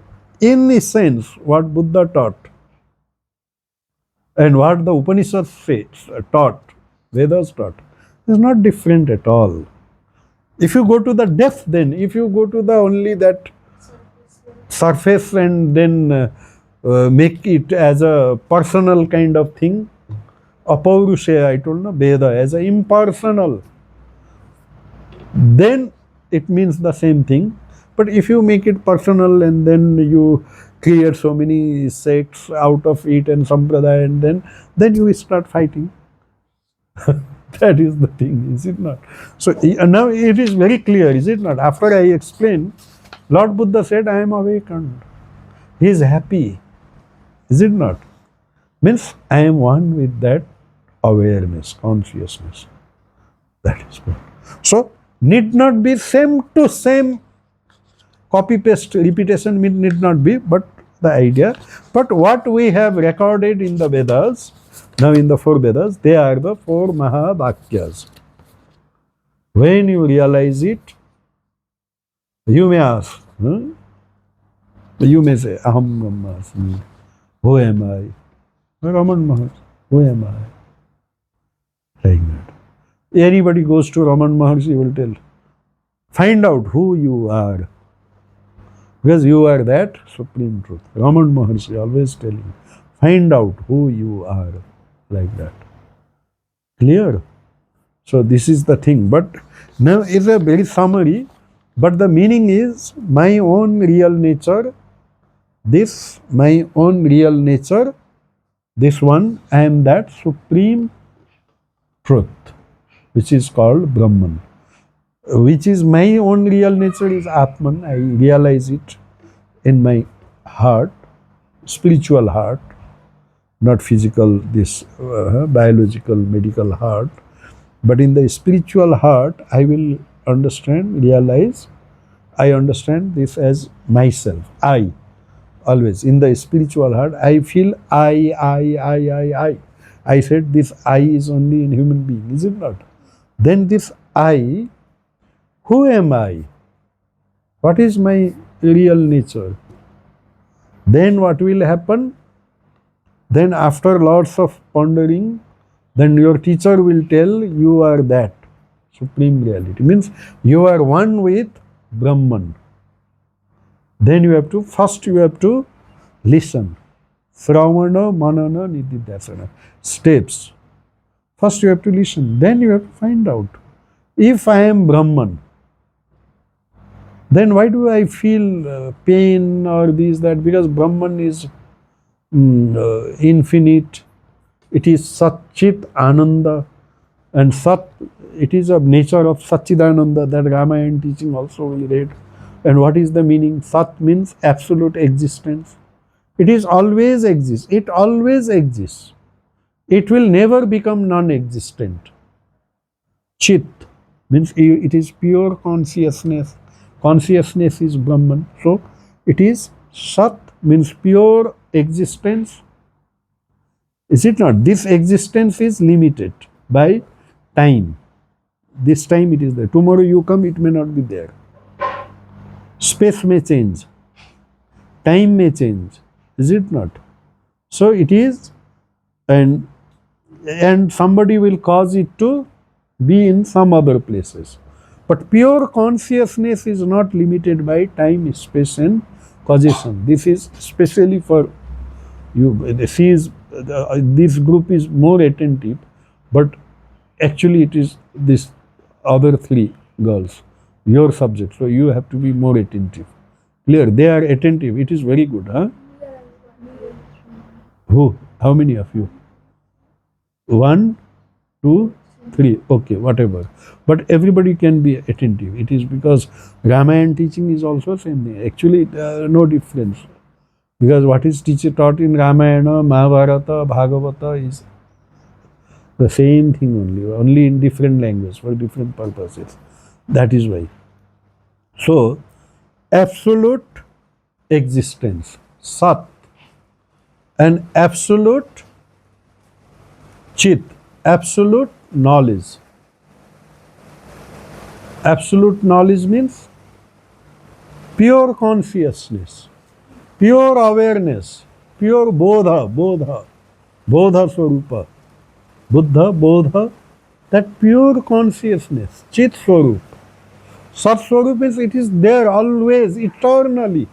in a sense, what Buddha taught and what the Upanishads taught, Vedas taught, is not different at all. If you go to the depth, then if you go to the only that surface and then make it as a personal kind of thing, Apaurusheya, I told no, Veda, as a impersonal, then it means the same thing. But if you make it personal and then you create so many sects out of it and sampradaya, and then you start fighting. That is the thing, is it not? So now it is very clear, is it not? After I explained, Lord Buddha said, I am awakened. He is happy, is it not? Means I am one with that awareness, consciousness. That is good. So need not be same to same, copy paste repetition need not be, but the idea. But what we have recorded in the Vedas, now in the 4 Vedas, they are the 4 Maha Vakyas. When you realize it, you may ask, you may say, Aham Brahmasmi, who am I? Raman Maharshi, who am I? Like that. Anybody goes to Raman Maharshi will tell, find out who you are. Because you are that supreme truth. Raman Maharshi always telling, find out who you are. Like that. Clear? So this is the thing. But now is a very summary, but the meaning is my own real nature, this my own real nature, this one, I am that supreme truth, which is called Brahman. Which is my own real nature is Atman. I realize it in my heart, spiritual heart, not physical, this biological, medical heart. But in the spiritual heart, I will understand, realize, I understand this as myself, I. Always in the spiritual heart, I feel I. I said this I is only in human being, is it not? Then this I, who am I? What is my real nature? Then what will happen? Then after lots of pondering, then your teacher will tell you are that supreme reality. Means you are one with Brahman. Then you have to, first you have to listen. Sravana, Manana, Nididhyasana. Steps. First you have to listen. Then you have to find out. If I am Brahman, Then why do I feel pain or this, that? Because Brahman is infinite. It is Sat Chit Ananda, and Sat, it is of nature of Satchidananda, that Ramayana teaching also we read. And what is the meaning? Sat means absolute existence. It is always exists. It always exists. It will never become non-existent. Chit means it is pure consciousness. Consciousness is Brahman. So it is Sat means pure existence. Is it not? This existence is limited by time. This time it is there. Tomorrow you come, it may not be there. Space may change. Time may change. Is it not? So it is, and somebody will cause it to be in some other places. But pure consciousness is not limited by time, space and causation. This is specially for you. This group is more attentive, but actually it is this other three girls, your subject. So you have to be more attentive. Clear? They are attentive. It is very good, huh? Who? How many of you? 1, 2, 3. Okay, whatever. But everybody can be attentive. It is because Ramayana teaching is also same thing. Actually, no difference. Because what is taught in Ramayana, Mahabharata, Bhagavata is the same thing only in different language for different purposes. That is why. So, absolute existence, Sat, and absolute Chit, absolute knowledge. Absolute knowledge means pure consciousness, pure awareness, pure bodha swarupa, buddha, bodha, that pure consciousness, Chit swarup. Sat swarup means it is there always, eternally.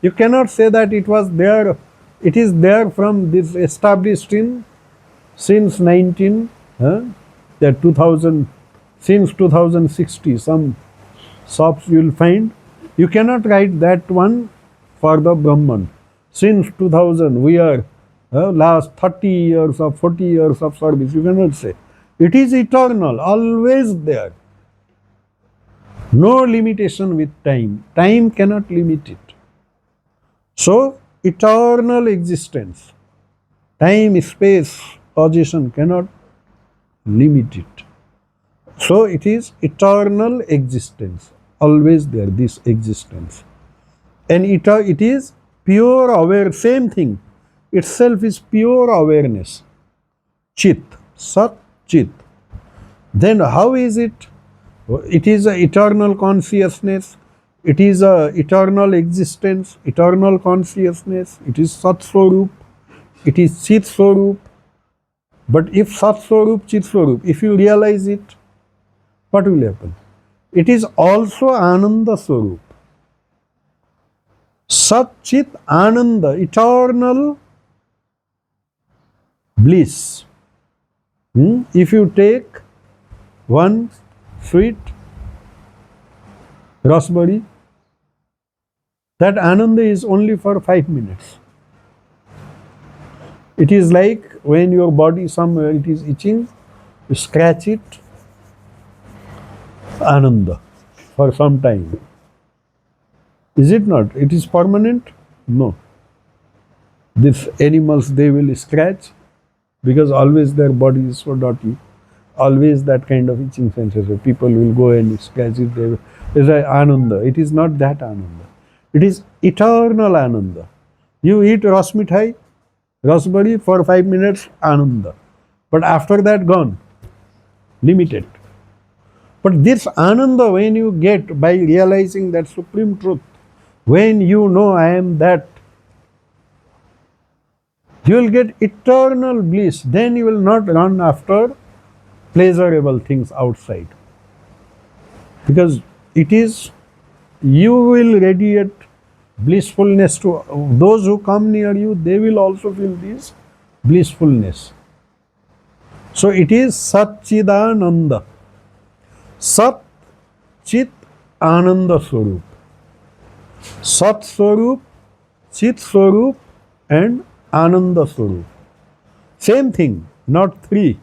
You cannot say that it was there, it is there from this established in since 2000, since 2060, some shops you will find. You cannot write that one for the Brahman. Since 2000, we are last 30 years or 40 years of service. You cannot say. It is eternal, always there. No limitation with time. Time cannot limit it. So, eternal existence. Time, space, position cannot limit it. So it is eternal existence, always there, this existence. And it is pure aware, same thing, itself is pure awareness. Chit, Sat, Chit. Then how is it? It is an eternal consciousness, it is an eternal existence, eternal consciousness, it is Sat Swarup, it is Chit Swarup. But if Sat Swarup, Chit Swarup, if you realize it, what will happen? It is also Ananda Swarup. Sat Chit Ananda, eternal bliss. If you take one sweet raspberry, that Ananda is only for 5 minutes. It is like when your body somewhere it is itching, you scratch it, Ananda, for some time. Is it not? It is permanent? No. These animals, they will scratch because always their body is so dirty. Always that kind of itching sensation. People will go and scratch it. It is Ananda. It is not that Ananda. It is eternal Ananda. You eat rasmithai, raspberry, for 5 minutes, Ananda. But after that, gone. Limited. But this Ananda, when you get by realizing that supreme truth, when you know I am that, you will get eternal bliss. Then you will not run after pleasurable things outside. Because it is, you will radiate blissfulness to those who come near you, they will also feel this blissfulness. So it is Satchidananda. Sat Chit Ananda Swarup. Sat Swarup, Chit Swarup and Ananda Swarup. Same thing, not three,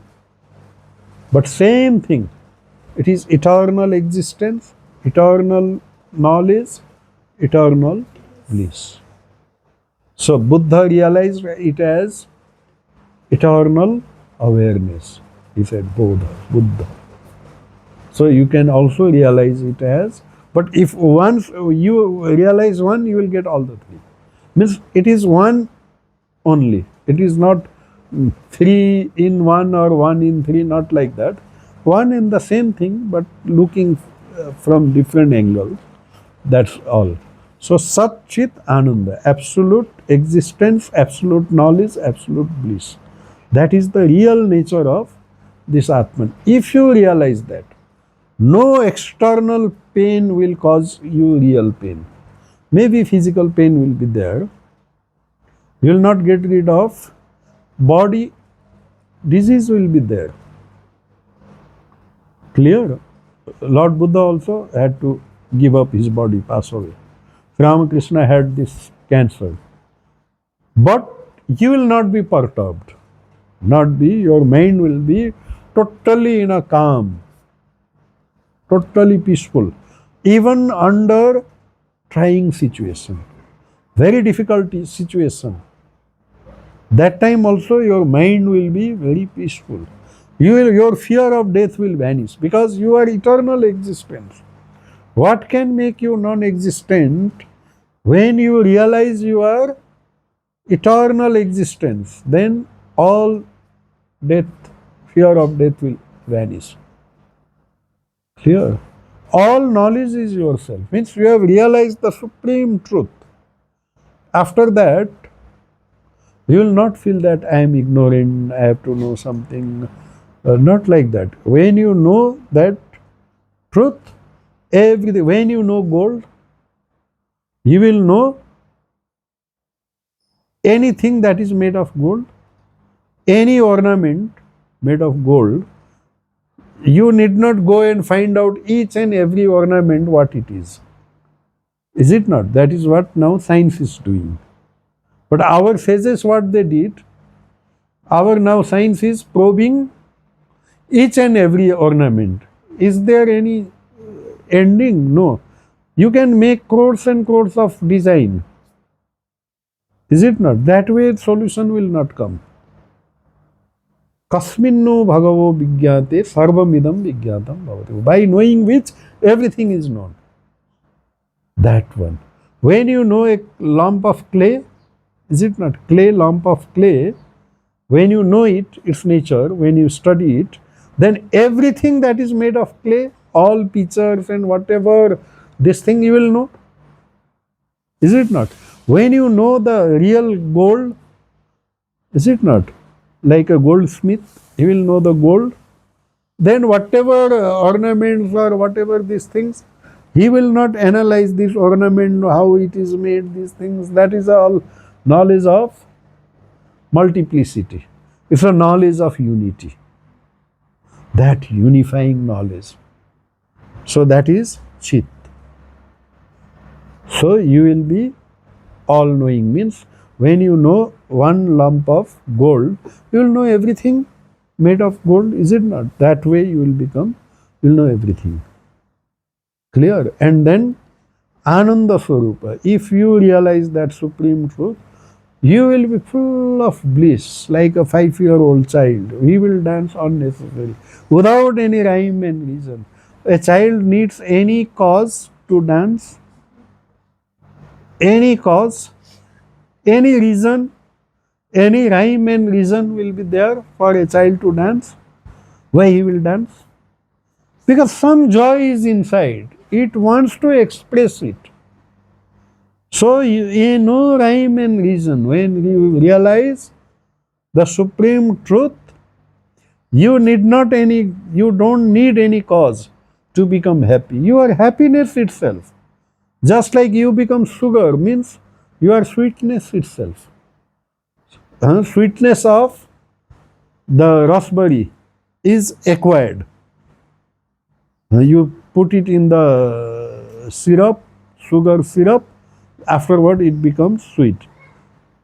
but same thing. It is eternal existence, eternal knowledge, eternal bliss. So Buddha realized it as eternal awareness. He said Buddha. So you can also realize it as, but if once you realize one, you will get all the three. Means it is one only. It is not three in one or one in three, not like that. One and the same thing, but looking from different angles. That's all. So Sat Chit Ananda, absolute existence, absolute knowledge, absolute bliss. That is the real nature of this Atman. If you realize that, no external pain will cause you real pain. Maybe physical pain will be there. You will not get rid of body, disease will be there. Clear? Lord Buddha also had to give up his body, pass away. Ramakrishna had this cancer. But you will not be perturbed. Your mind will be totally in a calm, totally peaceful, even under trying situation, very difficult situation. That time also your mind will be very peaceful. Your fear of death will vanish because you are eternal existence. What can make you non-existent? When you realize you are eternal existence, then all death, fear of death will vanish. Clear? All knowledge is yourself. Means you have realized the supreme truth. After that, you will not feel that I am ignorant, I have to know something. Not like that. When you know that truth, everything, when you know gold, you will know anything that is made of gold, any ornament made of gold. You need not go and find out each and every ornament what it is. Is it not? That is what now science is doing. But our sages, what they did, our now science is probing each and every ornament. Is there any ending? No. You can make crores and crores of design. Is it not? That way solution will not come. Kasminno bhagavo vigyate sarvamidam vigyatam bhavati. By knowing which everything is known. That one. When you know a lump of clay, is it not? Clay, lump of clay, when you know it, its nature, when you study it, then everything that is made of clay, all pictures and whatever, this thing you will know. Is it not? When you know the real gold, is it not? Like a goldsmith, he will know the gold. Then whatever ornaments or whatever these things, he will not analyze this ornament, how it is made, these things. That is all knowledge of multiplicity. It's a knowledge of unity. That unifying knowledge. So that is Chit. So you will be all-knowing. Means when you know one lump of gold, you will know everything made of gold. Is it not? That way you will become, you will know everything. Clear? And then Ananda Swarupa. If you realize that supreme truth, you will be full of bliss, like a 5-year-old child. He will dance unnecessarily, without any rhyme and reason. A child needs any cause to dance, any cause, any reason, any rhyme and reason will be there for a child to dance. Why he will dance? Because some joy is inside. It wants to express it. So, in no rhyme and reason, when you realize the supreme truth, you don't need any cause to become happy. You are happiness itself. Just like you become sugar, means you are sweetness itself. Sweetness of the raspberry is acquired. You put it in the syrup, sugar syrup, Afterward it becomes sweet.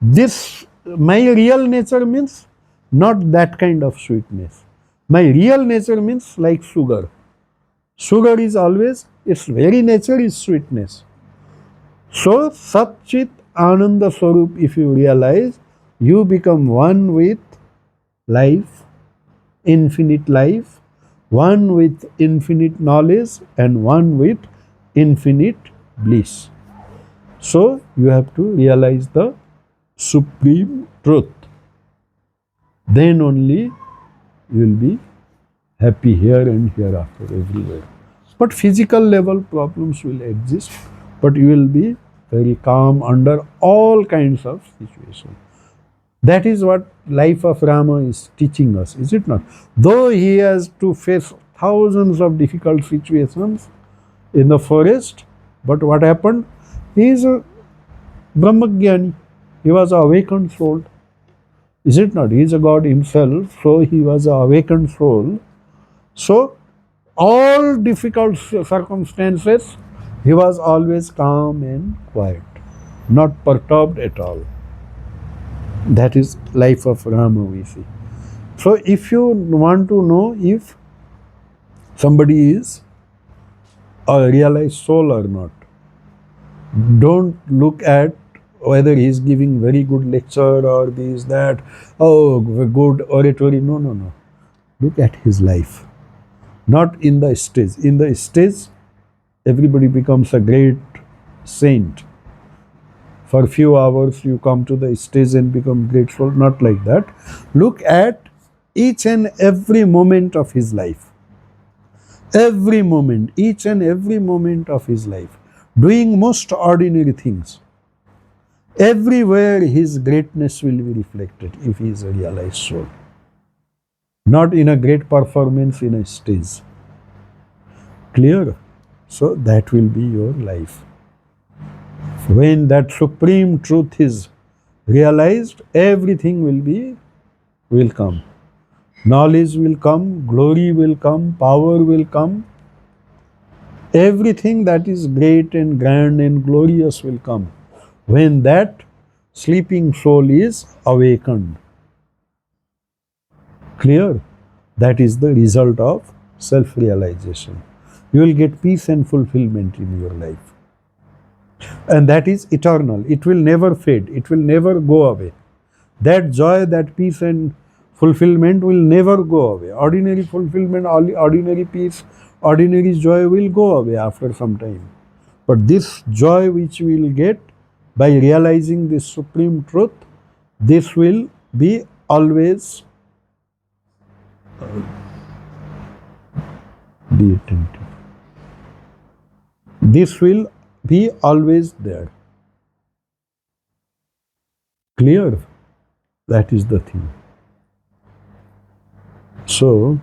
This, my real nature means not that kind of sweetness. My real nature means like sugar. Sugar is always, its very nature is sweetness. So, Sat Chit Ananda Swarup, if you realize, you become one with life, infinite life, one with infinite knowledge, and one with infinite bliss. So, you have to realize the supreme truth. Then only you will be happy here and hereafter, everywhere. But physical level problems will exist, but you will be very calm under all kinds of situations. That is what life of Rama is teaching us, is it not? Though he has to face thousands of difficult situations in the forest, but what happened? He is a Brahmagyani. He was an awakened soul. Is it not? He is a God himself, so he was an awakened soul. So, all difficult circumstances, he was always calm and quiet, not perturbed at all. That is life of Rama, we see. So, if you want to know if somebody is a realized soul or not, don't look at whether he is giving very good lecture or this, that, oh, good oratory. No, no, no. Look at his life. Not in the stage. In the stage, everybody becomes a great saint. For a few hours, you come to the stage and become grateful. Not like that. Look at each and every moment of his life. Every moment, each and every moment of his life, doing most ordinary things. Everywhere his greatness will be reflected if he is a realized soul. Not in a great performance in a stage. Clear? So that will be your life. When that supreme truth is realized, everything will come. Knowledge will come, glory will come, power will come. Everything that is great and grand and glorious will come when that sleeping soul is awakened. Clear? That is the result of self-realization. You will get peace and fulfillment in your life. And that is eternal. It will never fade. It will never go away. That joy, that peace and fulfillment will never go away. Ordinary fulfillment, ordinary peace, ordinary joy will go away after some time. But this joy which we will get by realizing this supreme truth, this will be always be attentive. This will be always there. Clear? That is the thing. So,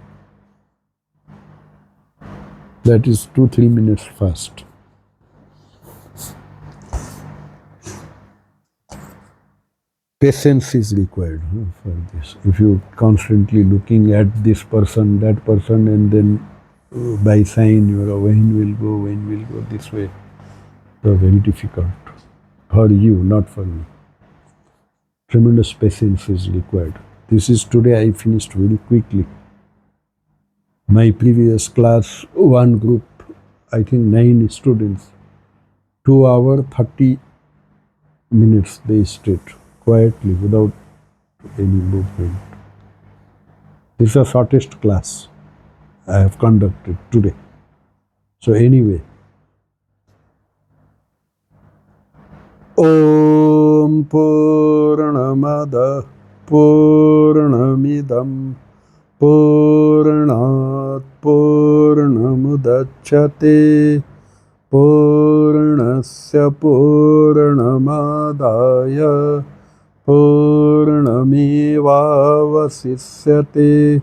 that is 2-3 minutes fast. Patience is required for this. If you constantly looking at this person, that person, and then by sign your when will go this way, very difficult for you, not for me. Tremendous patience is required. This is today I finished very quickly. My previous class, one group, I think 9 students, 2 hours 30 minutes they stayed quietly without any movement. This is the shortest class I have conducted today. So anyway, Om Purnamada Purnamidam Purnat Purnamudachyate Purnasya Purnamadaya Purnamevavasisyate.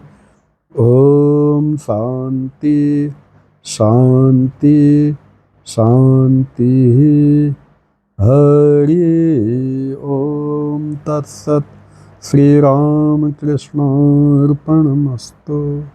Om Shanti Shanti Shanti. Hari Om Tat Sat. Sri Ram Krishna Arpanamastu.